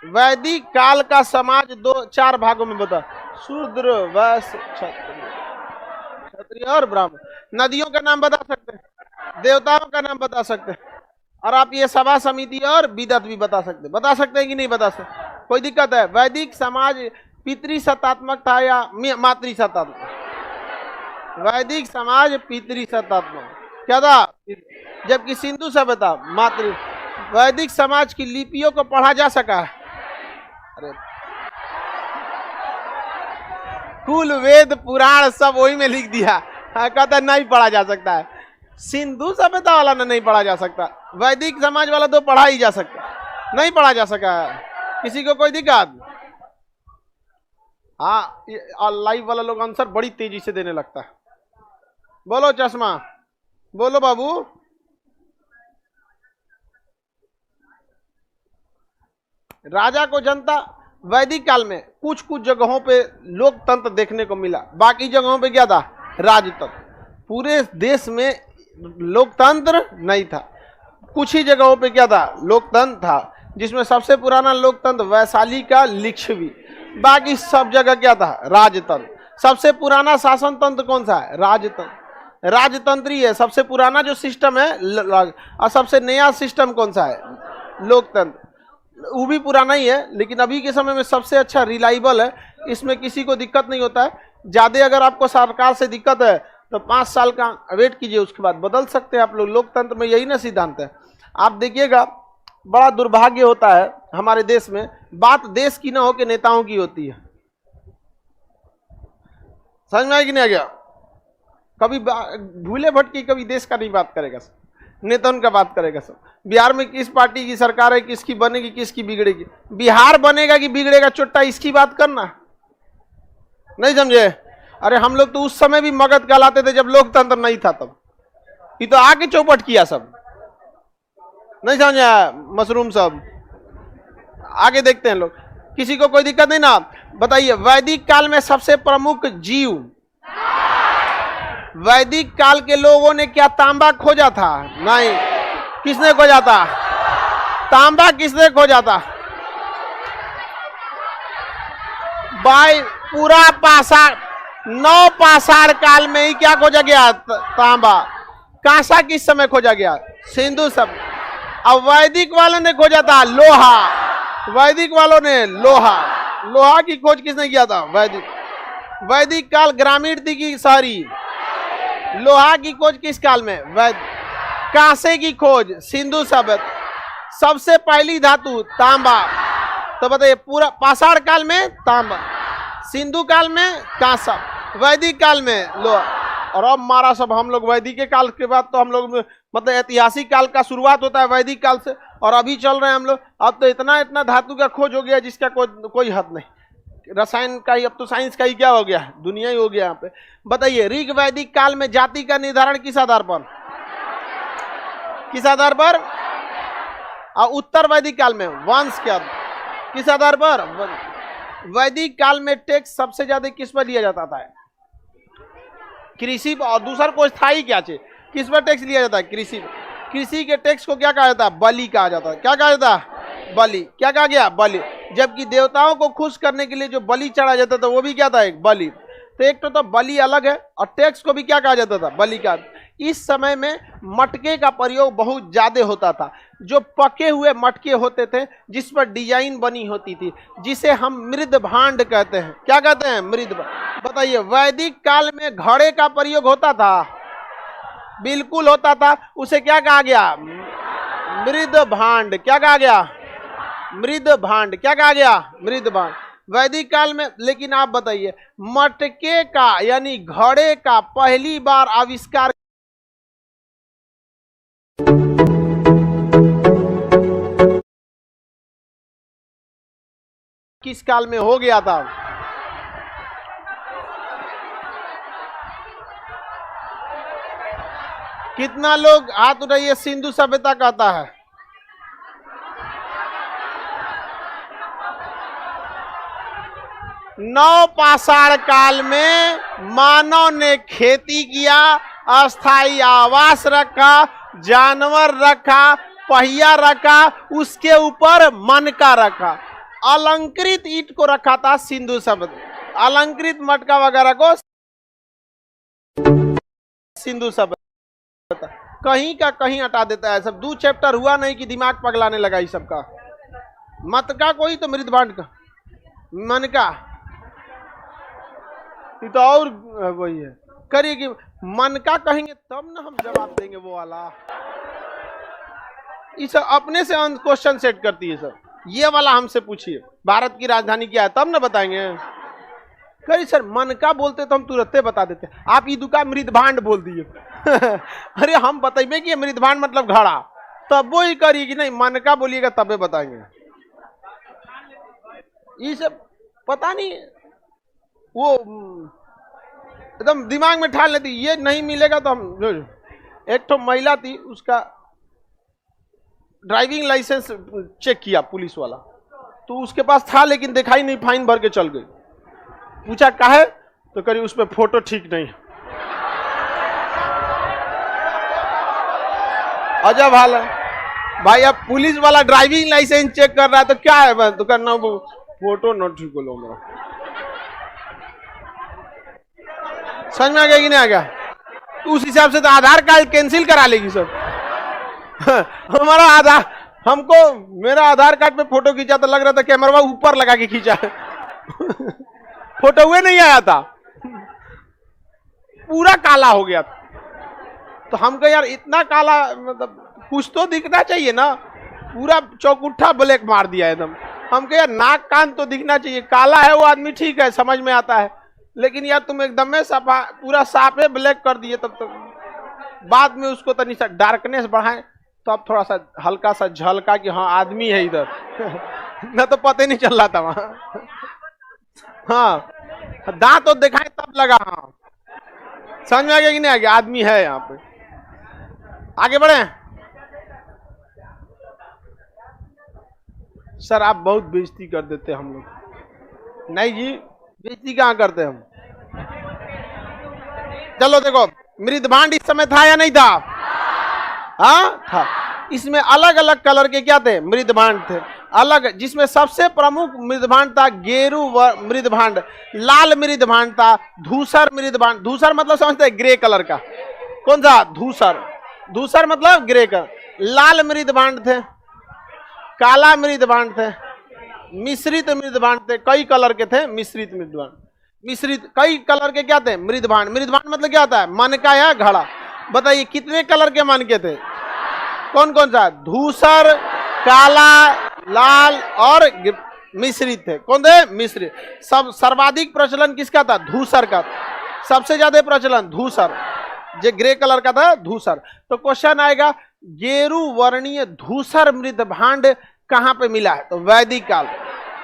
वैदिक काल का समाज 4 भागों में बटा, शूद्र, वैश्य, क्षत्रिय और ब्राह्मण। नदियों का नाम बता सकते हैं, देवताओं का नाम बता सकते हैं, और आप ये सभा समिति और विदत भी बता सकते हैं कि नहीं बता सकते, कोई दिक्कत है। वैदिक समाज पितृसत्तात्मक था या मातृसत्तात्मक, वैदिक समाज पितृसत्तात्मक क्या था, जबकि सिंधु सभ्यता मातृ। वैदिक समाज की लिपियों को पढ़ा जा सका है, अरे कुल वेद पुराण सब वही में लिख दिया, कहता नहीं पढ़ा जा सकता है। सिंधु सभ्यता वाला ने नहीं पढ़ा जा सकता, वैदिक समाज वाला तो पढ़ा ही जा सकता, नहीं पढ़ा जा सका है। किसी को कोई दिक्कत, हाँ लाइव वाला लोग आंसर बड़ी तेजी से देने लगता है। बोलो चश्मा, बोलो बाबू। राजा को जनता, वैदिक काल में कुछ कुछ जगहों पे लोकतंत्र देखने को मिला, बाकी जगहों पे क्या था, राजतंत्र। पूरे देश में लोकतंत्र नहीं था, कुछ ही जगहों पे क्या था, लोकतंत्र था, जिसमें सबसे पुराना लोकतंत्र वैशाली का लिच्छवी, बाकी सब जगह क्या था, राजतंत्र। सबसे पुराना शासन तंत्र कौन सा है, राजतंत्र, राजतंत्री है सबसे पुराना जो सिस्टम है, और सबसे नया सिस्टम कौन सा है, लोकतंत्र। वो भी पुराना ही है, लेकिन अभी के समय में सबसे अच्छा रिलायबल है, इसमें किसी को दिक्कत नहीं होता है। ज़्यादा अगर आपको सरकार से दिक्कत है तो 5 साल का वेट कीजिए, उसके बाद बदल सकते हैं आप लोग। लोकतंत्र में यही ना सिद्धांत है। आप देखिएगा, बड़ा दुर्भाग्य होता है हमारे देश में, बात देश की ना हो के नेताओं की होती है। समझ में आया कि नहीं आ गया? कभी भूले भटकी कभी देश का नहीं बात करेगा सब, नेताओं का बात करेगा सब। बिहार में किस पार्टी की सरकार है, किसकी बनेगी, किसकी बिगड़ेगी, बिहार बनेगा कि बिगड़ेगा, चुट्टा इसकी बात करना, नहीं समझे? अरे हम लोग तो उस समय भी मगध कहलाते थे जब लोकतंत्र नहीं था, तब ये तो आके चौपट किया सब, नहीं समझा मशरूम सब। आगे देखते हैं लोग, किसी को कोई दिक्कत नहीं ना? बताइए, वैदिक काल में सबसे प्रमुख जीव, वैदिक काल के लोगों ने क्या तांबा खोजा था? नहीं। किसने खोजा था तांबा? किसने खोजा था? भाई पूरा पाषाण, 9 पाषाण काल में ही क्या खोजा गया? तांबा। कांसा किस समय खोजा गया? सिंधु सभ्यता। अब वैदिक वालों ने खोजा था लोहा, वैदिक वालों ने लोहा, लोहा की खोज किसने किया था? वैदिक काल ग्रामीण थी कि शहरी? लोहा की खोज किस काल में? वैदिक। कांसे की खोज सिंधु सभ्यता। सबसे पहली धातु तांबा, तो बताइए पूरा पाषाण काल में तांबा, सिंधु काल में कांसा, वैदिक काल में लोहा। और अब मारा सब हम लोग वैदिक के काल के बाद तो हम लोग मतलब ऐतिहासिक काल का शुरुआत होता है वैदिक काल से, और अभी चल रहे हैं हम लोग। अब तो इतना इतना धातु का खोज हो गया जिसका कोई हद नहीं। रसायन का ही, अब तो साइंस का ही क्या हो गया, दुनिया ही हो गया यहाँ पे। बताइए, ऋग वैदिक काल में जाति का निर्धारण किस आधार पर? किस आधार पर? और उत्तर वैदिक काल में वंश के आधार, किस आधार पर? वैदिक काल में टैक्स सबसे ज्यादा किस पर लिया जाता था? कृषि पर। और दूसरा कोई था ही क्या चीज, किस पर टैक्स लिया जाता है? कृषि पर। कृषि के टैक्स को क्या कहा जाता है? बलि कहा जाता है। क्या कहा जाता है? बलि। क्या कहा गया? बलि। जबकि देवताओं को खुश करने के लिए जो बलि चढ़ा जाता था वो भी क्या था? एक बलि। तो एक तो बलि अलग है और टैक्स को भी क्या कहा जाता था? बलि का। इस समय में मटके का प्रयोग बहुत ज्यादा होता था, जो पके हुए मटके होते थे जिस पर डिजाइन बनी होती थी, जिसे हम मृद भांड कहते हैं। क्या कहते हैं? मृद भांड। बताइए, वैदिक काल में घड़े का प्रयोग होता था? बिल्कुल होता था। उसे क्या कहा गया? मृद भांड। क्या कहा गया? मृद भांड। क्या कहा गया? मृद भांड। वैदिक काल में। लेकिन आप बताइए, मटके का यानी घड़े का पहली बार आविष्कार किस काल में हो गया था? कितना लोग हाथ उठाइए सिंधु सभ्यता कहता है? नवपाषाण काल में मानव ने खेती किया, अस्थाई आवास रखा, जानवर रखा, पहिया रखा, उसके ऊपर मनका रखा, अलंकृत ईंट को रखा था सिंधु सभ्यता। अलंकृत मटका वगैरह को सिंधु सभ्यता। कहीं का कहीं हटा देता है सब। 2 चैप्टर हुआ नहीं कि दिमाग पगलाने लगा इस सबका। मटका कोई तो मृद भांड का, मनका तो और वही है। करिए कि मनका कहेंगे तब ना हम जवाब देंगे वो वाला। इस अपने से क्वेश्चन सेट करती है सर। ये वाला हमसे पूछिए भारत की राजधानी क्या है, तब ना बताएंगे। करिए सर, मनका बोलते तो हम तुरंत बता देते, आप ई दुका मृद भांड बोल दिए। अरे हम बताइए कि मृद भांड मतलब घड़ा, तब वो ही करिए कि नहीं मनका बोलिएगा तबे बताएंगे। ये सब पता नहीं, वो एकदम दिमाग में ठान लेती, ये नहीं मिलेगा तो हम। एक तो महिला थी, उसका ड्राइविंग लाइसेंस चेक किया पुलिस वाला, तो उसके पास था लेकिन दिखाई नहीं, फाइन भर के चल गई। पूछा काहे, तो करी उस पर फोटो ठीक नहीं। अजब हाल है भाई। अब पुलिस वाला ड्राइविंग लाइसेंस चेक कर रहा है तो क्या है, तो करना वो फोटो न ठीक हो मेरा। समझ में आ गया कि नहीं आ गया? तो उस हिसाब से तो आधार कार्ड कैंसिल करा लेगी सर। हमारा आधार, हमको मेरा आधार कार्ड पे फोटो खींचा तो लग रहा था कैमरा ऊपर लगा के खींचा है। फोटो हुए नहीं आया था, पूरा काला हो गया। तो हम कहे यार इतना काला, मतलब कुछ तो दिखना चाहिए ना, पूरा चौकुट्ठा ब्लैक मार दिया एकदम। हम कहे यार नाक कान तो दिखना चाहिए, काला है वो आदमी ठीक है समझ में आता है, लेकिन यार तुम एकदम में सफा पूरा साफ है ब्लैक कर दिए। तब तो बाद में उसको तनी सा डार्कनेस बढ़ाए तो अब थोड़ा सा हल्का सा झलका कि हाँ आदमी है इधर। न तो पता नहीं चल रहा था वहां। हाँ दांत तो दिखाए तब लगा, हाँ समझ में आ गया कि नहीं आ गया, आदमी है यहाँ पे। आगे बढ़े सर। आप बहुत बेइज्जती कर देते हम लोग। नहीं जी, बेइज्जती कहाँ करते हम। चलो देखो, मृद भांड इस समय था या नहीं था? हाँ था। इसमें अलग अलग कलर के क्या थे? मृद भांड थे अलग, जिसमें सबसे प्रमुख मृद भांड था गेरू मृद भांड, लाल मृद भांड था, धूसर मृद भांड। धूसर मतलब समझते हैं ग्रे कलर का, कौन सा? धूसर। धूसर मतलब ग्रे कलर। लाल मृद भांड थे, काला मृद भांड थे, मिश्रित मृद भांड थे, कई कलर के थे मिश्रित मृद भांड। मिश्रित कई कलर के क्या थे? मृद भांड। मृद भांड मतलब क्या होता है? मनका या घड़ा। बताइए कितने कलर के मनके थे? कौन कौन सा? धूसर, काला, लाल और मिश्रित थे। कौन थे? मिश्रित। सब सर्वाधिक प्रचलन किसका था? धूसर का। सबसे ज्यादा प्रचलन धूसर, जो ग्रे कलर का था धूसर। तो क्वेश्चन आएगा गेरू वर्णीय धूसर मृद भांड कहां पे मिला है? तो वैदिक काल।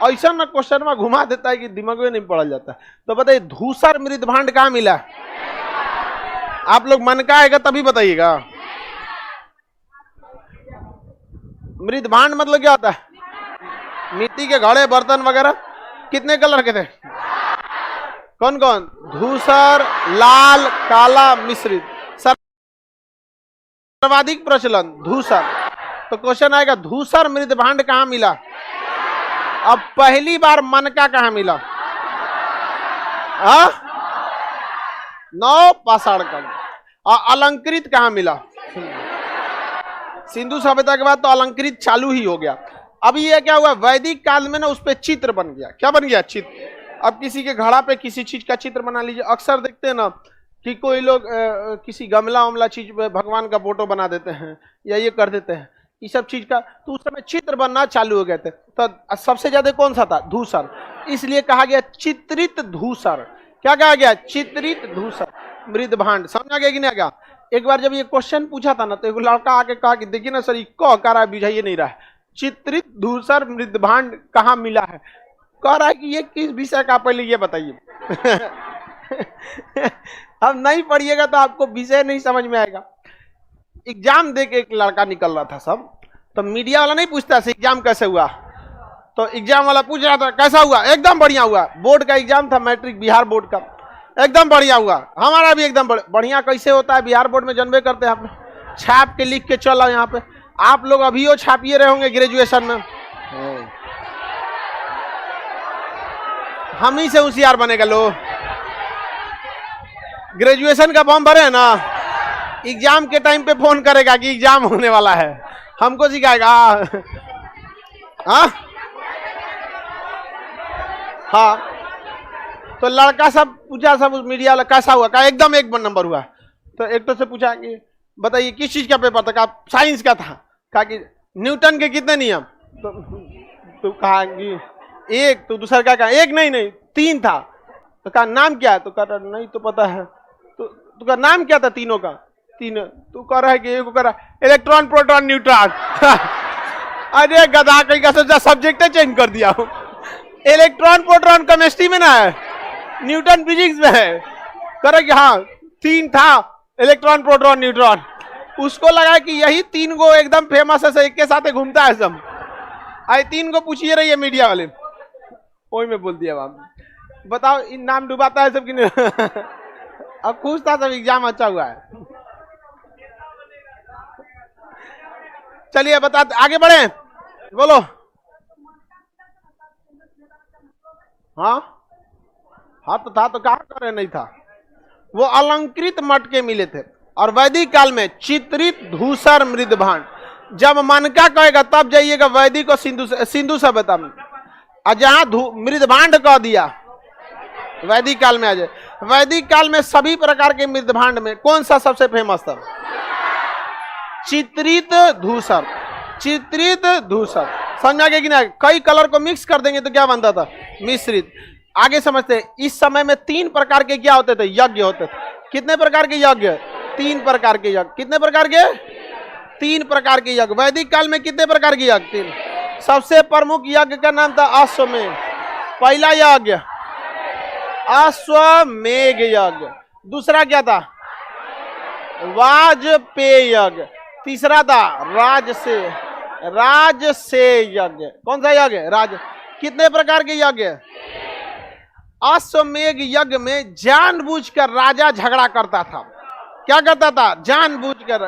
ऐसा ना क्वेश्चन में घुमा देता है कि दिमाग में नहीं पढ़ा जाता। तो बताइए धूसर मृद भांड कहां मिला है? आप लोग मन का आएगा तभी बताइएगा। मृद भांड मतलब क्या होता है? मिट्टी के घड़े बर्तन वगैरह। कितने कलर के थे? कौन कौन? धूसर, लाल, काला, मिश्रित। सर्वाधिक प्रचलन धूसर। तो क्वेश्चन आएगा धूसर मृदभांड कहां मिला? अब पहली बार मनका कहां मिला? नौ पाषाण काल। और अलंकृत कहां मिला? सिंधु सभ्यता के बाद तो अलंकृत चालू ही हो गया। अभी ये क्या हुआ, वैदिक काल में ना उस पे चित्र बन गया। क्या बन गया? चित्र। अब किसी के घड़ा पे किसी चीज का चित्र बना लीजिए। अक्सर देखते हैं ना कि कोई लोग किसी गमला उमला चीज पे भगवान का फोटो बना देते हैं या ये कर देते हैं, ये सब चीज का। तो उस समय चित्र बनना चालू हो गए थे। तो सबसे ज्यादा कौन सा था? धूसर। इसलिए कहा गया चित्रित धूसर। क्या कहा गया? चित्रित धूसर मृदभांड। समझा गया कि नहीं गया? एक बार जब ये क्वेश्चन पूछा था ना तो एक लड़का आके कहा कि देखिए ना सर, ये कह कह रहा है, बुझाइए नहीं रहा है, चित्रित धूसर मृदभांड कहाँ मिला है? कह रहा है कि ये किस विषय का, पहले ये बताइए। अब नहीं पढ़िएगा तो आपको विषय नहीं समझ में आएगा। एग्जाम दे के एक लड़का निकल रहा था सब, तो मीडिया वाला नहीं पूछता से एग्जाम कैसे हुआ, तो एग्जाम वाला पूछ रहा था कैसा हुआ? एकदम बढ़िया हुआ। बोर्ड का एग्जाम था, मैट्रिक बिहार बोर्ड का। एकदम बढ़िया हुआ, हमारा भी एकदम बढ़िया। कैसे होता है बिहार बोर्ड में, जानबे करते हैं आप, छाप के लिख के चला। यहाँ पे आप लोग अभी वो छापिए रहे होंगे ग्रेजुएशन में। हम ही से होशियार बनेगा लोग। ग्रेजुएशन का फॉर्म भरे है ना, एग्जाम के टाइम पे फोन करेगा कि एग्जाम होने वाला है, हमको सिखाएगा। हाँ, तो लड़का सब पूछा, सब मीडिया वाला कैसा हुआ? कहा एकदम एक नंबर हुआ। तो एक तो से पूछा कि बताइए किस चीज का पेपर था? कहा साइंस का था। कहा कि न्यूटन के कितने नियम? तो कहा कि एक। तो दूसरा क्या कहा? एक नहीं 3 था। तो कहा नाम क्या है? तो कहा नहीं तो पता है। तो कहा नाम क्या था तीनों का? 3। तो कह रहा है कि एक कह रहा है इलेक्ट्रॉन, प्रोटॉन, न्यूट्रॉन। अरे गधा कहीं का सोचा सब्जेक्ट चेंज कर दिया हूं। इलेक्ट्रॉन प्रोटॉन केमिस्ट्री में ना है, न्यूटन फिजिक्स में है। करे कि हाँ 3 था, इलेक्ट्रॉन, प्रोटॉन, न्यूट्रॉन। उसको लगा कि यही 3 गो एकदम फेमस है, एक के साथ घूमता है सब। आई 3 को पूछिए रही है मीडिया वाले, वही में बोल दिया बाप। बताओ इन नाम डुबाता है सब कि नहीं? अब खुश था, सब एग्जाम अच्छा हुआ है। चलिए बता, आगे बढ़े, बोलो। हाँ तो था, तो कहा करे नहीं था। वो अलंकृत मटके मिले थे। और वैदिक काल में चित्रित धूसर मृदभांड। जब मनका कहेगा तब जाइएगा वैदिक और सिंधु सभ्यता में। और जहां मृदभांड कह दिया वैदिक काल में आ जाए। वैदिक काल में सभी प्रकार के मृदभांड में कौन सा सबसे फेमस था? चित्रित धूसर। चित्रित धूसर। समझा गया कि नहीं? कई कलर को मिक्स कर देंगे तो क्या बनता था? मिश्रित। आगे समझते हैं। इस समय में 3 प्रकार के क्या होते थे? यज्ञ होते थे। कितने प्रकार के यज्ञ? 3 प्रकार के यज्ञ। कितने प्रकार के? 3 प्रकार के यज्ञ। वैदिक काल में कितने प्रकार के यज्ञ? 3। सबसे प्रमुख यज्ञ का नाम था अश्वमेध। पहला यज्ञ अश्वमेध यज्ञ। दूसरा क्या था? वाजपेय यज्ञ। तीसरा था राजसेय यज्ञ। कौन सा यज्ञ? राज। कितने प्रकार के यज्ञ? अश्वमेध यज्ञ में जानबूझकर राजा झगड़ा करता था। क्या करता था? जानबूझकर।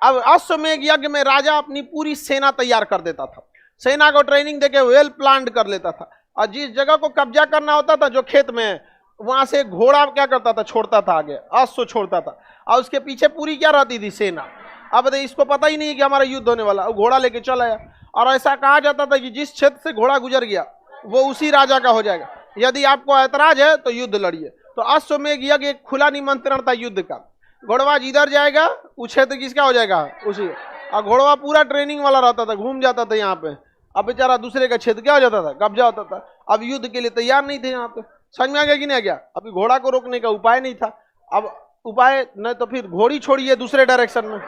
अब अश्वमेध यज्ञ में राजा अपनी पूरी सेना तैयार कर देता था, सेना को ट्रेनिंग देके वेल प्लान कर लेता था। और जिस जगह को कब्जा करना होता था, जो खेत में, वहां से घोड़ा क्या करता था? छोड़ता था आगे, अश्व छोड़ता था। और उसके पीछे पूरी क्या रहती थी? सेना। अब इसको पता ही नहीं कि हमारा युद्ध होने वाला, घोड़ा लेके चला आया। और ऐसा कहा जाता था कि जिस क्षेत्र से घोड़ा गुजर गया वो उसी राजा का हो जाएगा। यदि आपको ऐतराज है तो युद्ध लड़िए। तो अश्वमेध यज्ञ एक खुला निमंत्रण था युद्ध का। घोड़वा जिधर जाएगा वो क्षेत्र किसका हो जाएगा? उसी। और घोड़वा पूरा ट्रेनिंग वाला रहता था, घूम जाता था यहाँ पे। अब बेचारा दूसरे का क्षेत्र क्या हो जाता था? कब्जा होता था। अब युद्ध के लिए तैयार नहीं थे यहाँ पे। समझ में आ गया कि नहीं आ गया? अभी घोड़ा को रोकने का उपाय नहीं था। अब उपाय नहीं तो फिर घोड़ी छोड़िए दूसरे डायरेक्शन में।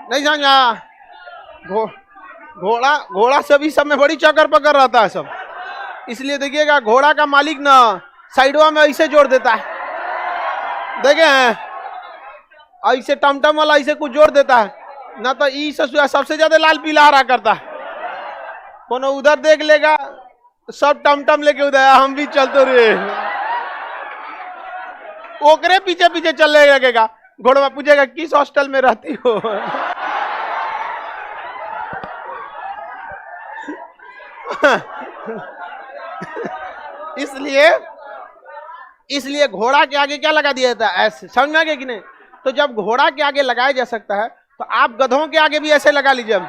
नहीं समझा? घोड़ा सभी सब में बड़ी चक्कर पकड़ रहता है सब। इसलिए देखिएगा घोड़ा का मालिक ना साइडवा में ऐसे जोड़ देता है, देखे हैं? ऐसे टमटम वाला ऐसे कुछ जोड़ देता है ना, तो सबसे ज्यादा लाल पीला हरा करता है। कोनो उधर देख लेगा, सब टमटम लेके उधर हम भी चलते रे, ओकरे पीछे पीछे चलने लगेगा। घोड़वा पूछेगा किस हॉस्टल में रहती हो? इसलिए घोड़ा के आगे क्या लगा दिया जाता है? ऐसे, समझ में आ गया कि नहीं? तो जब घोड़ा के आगे लगाया जा सकता है तो आप गधों के आगे भी ऐसे लगा लीजिए।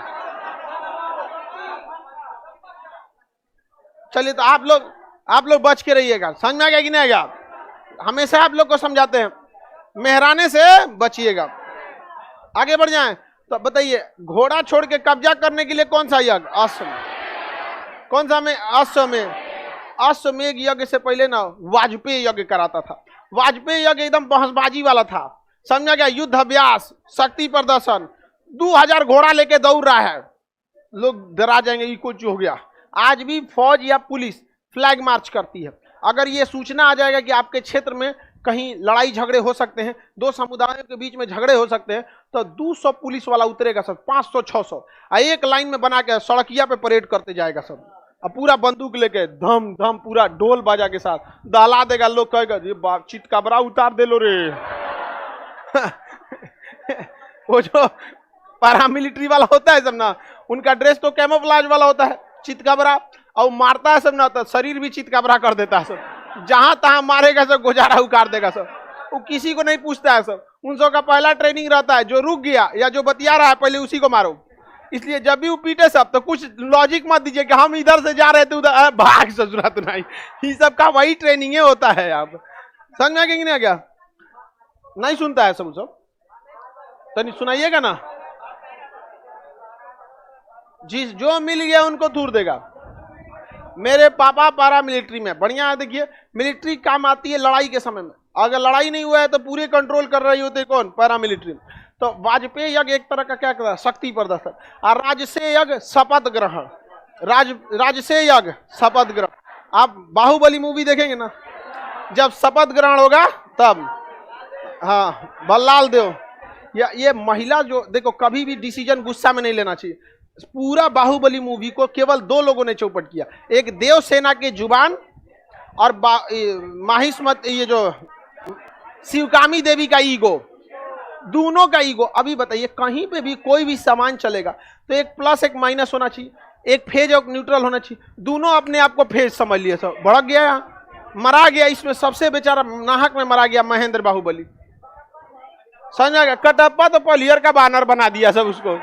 चलिए, तो आप लोग बच के रहिएगा। समझ में आ गया कि नहीं आएगा? हमेशा आप लोग को समझाते हैं, मेहराने से बचिएगा। आगे बढ़ जाएं तो बताइए, घोड़ा छोड़ के कब्जा करने के लिए कौन सा यज्ञ? अश्वमेध। कौन सा में? अश्वमेध। अश्वमेध यज्ञ से पहले ना वाजपेयी यज्ञ कराता था। वाजपेयी यज्ञ एकदम बहसबाजी वाला था। समझा गया? युद्ध अभ्यास, शक्ति प्रदर्शन, 2000 घोड़ा लेके दौड़ रहा है, लोग डरा जाएंगे ये कुछ हो गया। आज भी फौज या पुलिस फ्लैग मार्च करती है। अगर ये सूचना आ जाएगा कि आपके क्षेत्र में कहीं लड़ाई झगड़े हो सकते हैं, दो समुदायों के बीच में झगड़े हो सकते हैं, तो 200 पुलिस वाला उतरेगा सब, 500-600, एक लाइन में बना के सड़किया पे परेड करते जाएगा सब, अब पूरा बंदूक लेके धम धम पूरा ढोल बाजा के साथ दहला देगा। लोग कहेगा ये चितकबरा उतार दे लो रे। वो जो पैरामिलिट्री वाला होता है सब ना, उनका ड्रेस तो कैमोफ्लेज वाला होता है, चितकबरा, और मारता है सब ना तो शरीर भी चितकबरा कर देता है सब, जहां तहां मारेगा सब, गुजारा उखाड़ देगा सब, वो किसी को नहीं पूछता है सब। उन सब का पहला ट्रेनिंग रहता है, जो रुक गया या जो बतिया रहा है पहले उसी को मारो। इसलिए जब भी वो पीटे सब तो कुछ लॉजिक मत दीजिए कि हम इधर से जा रहे थे उधर भाग ससुरा तो नहीं, ये सब का वही ट्रेनिंग होता है। आप समझ में नहीं आ गया? नहीं सुनता है सब तो नहीं सुनाइएगा ना। जिस जो मिल गया उनको दूर देगा। मेरे पापा पारा मिलिट्री में बढ़िया है। देखिए, मिलिट्री काम आती है लड़ाई के समय में। अगर लड़ाई नहीं हुआ है तो पूरे कंट्रोल कर रही होते कौन? Para military. तो वाजपेयी यज्ञ एक तरह का क्या कहता है? शक्ति प्रदर्शन। और राजसेय यज्ञ शपथ ग्रहण। राजसेय यज्ञ शपथ ग्रहण। आप बाहुबली मूवी देखेंगे ना, जब शपथ ग्रहण होगा तब, हाँ, बल्लाल देव या ये महिला जो, देखो कभी भी डिसीजन गुस्सा में नहीं लेना चाहिए। पूरा बाहुबली मूवी को केवल 2 लोगों ने चौपट किया, एक देव सेना के जुबान और माहिष्मत, ये जो शिवकामी देवी का ईगो, दोनों का ईगो। अभी बताइए, कहीं पे भी कोई भी सामान चलेगा तो एक प्लस एक माइनस होना चाहिए, एक फेज और न्यूट्रल होना चाहिए। दोनों अपने आप को फेज समझ लिए, सब भड़क गया, यहाँ मरा गया। इसमें सबसे बेचारा नाहक में मरा गया महेंद्र बाहुबली। समझा गया? कटप्पा तो पलियर का बैनर बना दिया सब उसको।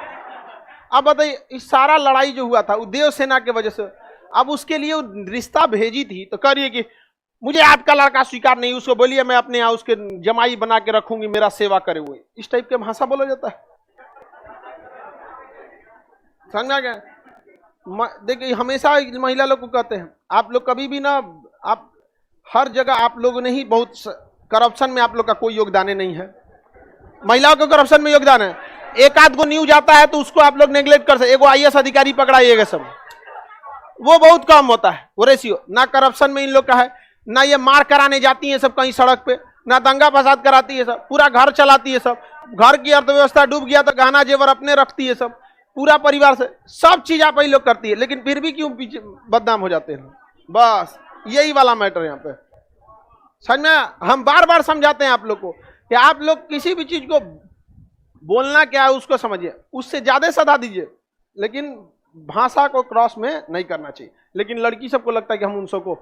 अब बताइए, इस सारा लड़ाई जो हुआ था वो देव सेना के वजह से। अब उसके लिए रिश्ता भेजी थी तो करिए कि मुझे आपका लड़का स्वीकार नहीं, उसको बोलिए मैं अपने यहाँ उसके जमाई बना के रखूंगी, मेरा सेवा करे हुए। इस टाइप के भाषा बोला जाता है। समझा गया? देखिए, हमेशा महिला लोग को कहते हैं, आप लोग कभी भी ना, आप हर जगह आप लोगों ने ही बहुत करप्शन में आप लोग का कोई योगदान नहीं है। महिलाओं को करप्शन में योगदान है। एक आध को न्यूज आता है तो उसको आप लोग नेग्लेक्ट कर सकते। एगो IAS अधिकारी पकड़ाइएगा सब, वो बहुत कम होता है वो रेशियो। ना करप्शन में इन लोग का है, ना ये मार कराने जाती है सब कहीं सड़क पे, ना दंगा फसाद कराती है सब, पूरा घर चलाती है सब। घर की अर्थव्यवस्था डूब गया तो गहना जेवर अपने रखती है सब, पूरा परिवार से सब चीज आप ही लोग करती है। लेकिन फिर भी क्यों पीछे बदनाम हो जाते हैं? बस यही वाला मैटर यहाँ पे। समझ में? हम बार बार समझाते हैं आप लोग को कि आप लोग किसी भी चीज को बोलना क्या है उसको समझिए, उससे ज्यादा सदा दीजिए, लेकिन भाषा को क्रॉस में नहीं करना चाहिए। लेकिन लड़की सबको लगता है कि हम उन सबको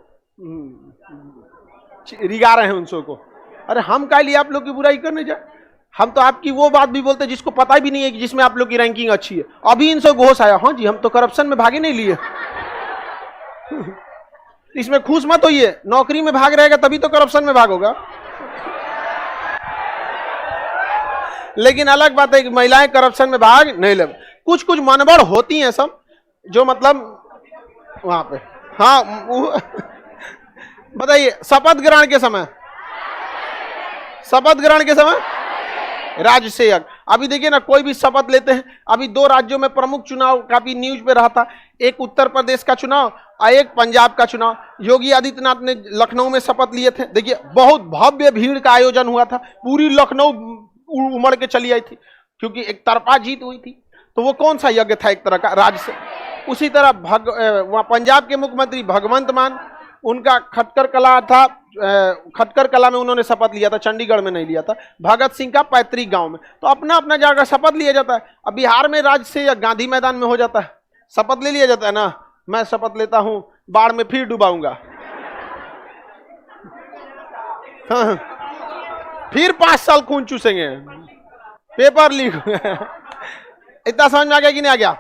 रिगा रहे हैं उन सबको। अरे हम क्या लिए आप लोग की बुराई करने जाए? हम तो आपकी वो बात भी बोलते हैं जिसको पता भी नहीं है कि जिसमें आप लोग की रैंकिंग अच्छी है। अभी इनसे घोष आया, हाँ जी हम तो करप्शन में भागे नहीं लिए। इसमें खुश मत होइए, नौकरी में भाग रहेगा तभी तो करप्शन में भागोगा। लेकिन अलग बात है कि महिलाएं करप्शन में भाग नहीं ले। कुछ कुछ मनबड़ होती हैं सब, जो मतलब वहां पे, हाँ। बताइए, शपथ ग्रहण के समय, शपथ ग्रहण के समय राजसेय यज्ञ। अभी देखिए ना, कोई भी शपथ लेते हैं, अभी 2 राज्यों में प्रमुख चुनाव काफी न्यूज पे रहा था, एक उत्तर प्रदेश का चुनाव और एक पंजाब का चुनाव। योगी आदित्यनाथ ने लखनऊ में शपथ लिए थे। देखिए, बहुत भव्य भीड़ का आयोजन हुआ था, पूरी लखनऊ उमड़ के चली आई थी, क्योंकि एक तरफा जीत हुई थी। तो वो कौन सा यज्ञ था? एक तरह का राजसेय। उसी तरह वहाँ पंजाब के मुख्यमंत्री भगवंत मान, उनका खटकर कला था, खटकर कला में उन्होंने शपथ लिया था, चंडीगढ़ में नहीं लिया था। भगत सिंह का पैतृक गांव में। तो अपना अपना जगह शपथ लिया जाता है। अब बिहार में राज्य से या गांधी मैदान में हो जाता है, शपथ ले लिया जाता है ना, मैं शपथ लेता हूं बाढ़ में फिर डुबाऊंगा, हाँ, फिर 5 साल खून चूसेंगे, पेपर लीक। इतना समझ में आ गया कि नहीं आ गया?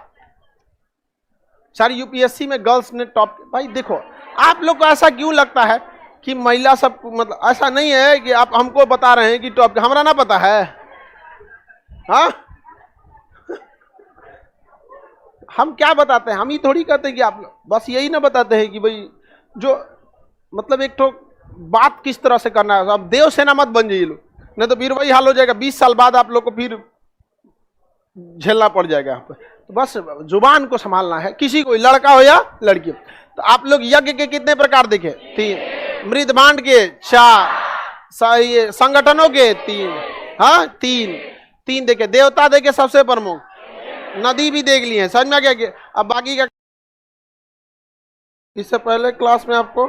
सारी यूपीएससी में गर्ल्स ने टॉप। भाई देखो, आप लोग को ऐसा क्यों लगता है कि महिला सब, मतलब ऐसा नहीं है कि आप हमको बता रहे हैं कि टॉप, हमारा ना पता है, हाँ? हम क्या बताते हैं? हम ही थोड़ी कहते हैं कि आप, बस यही ना बताते हैं कि भाई जो मतलब एक तो बात किस तरह से करना है। अब देव सेना मत बन जाइए लोग, नहीं तो फिर वही हाल हो जाएगा। 20 साल बाद आप लोग को फिर झेलना पड़ जाएगा यहाँ पे। तो बस जुबान को संभालना है, किसी को, लड़का हो या लड़की हो। तो आप लोग यज्ञ के कितने प्रकार देखे? 3, मृदभांड के 4, संगठनों के 3, हाँ 3 देखे, देवता देखे सबसे प्रमुख, नदी भी देख लिए, समझ में आ गया? अब बाकी का इससे पहले क्लास में आपको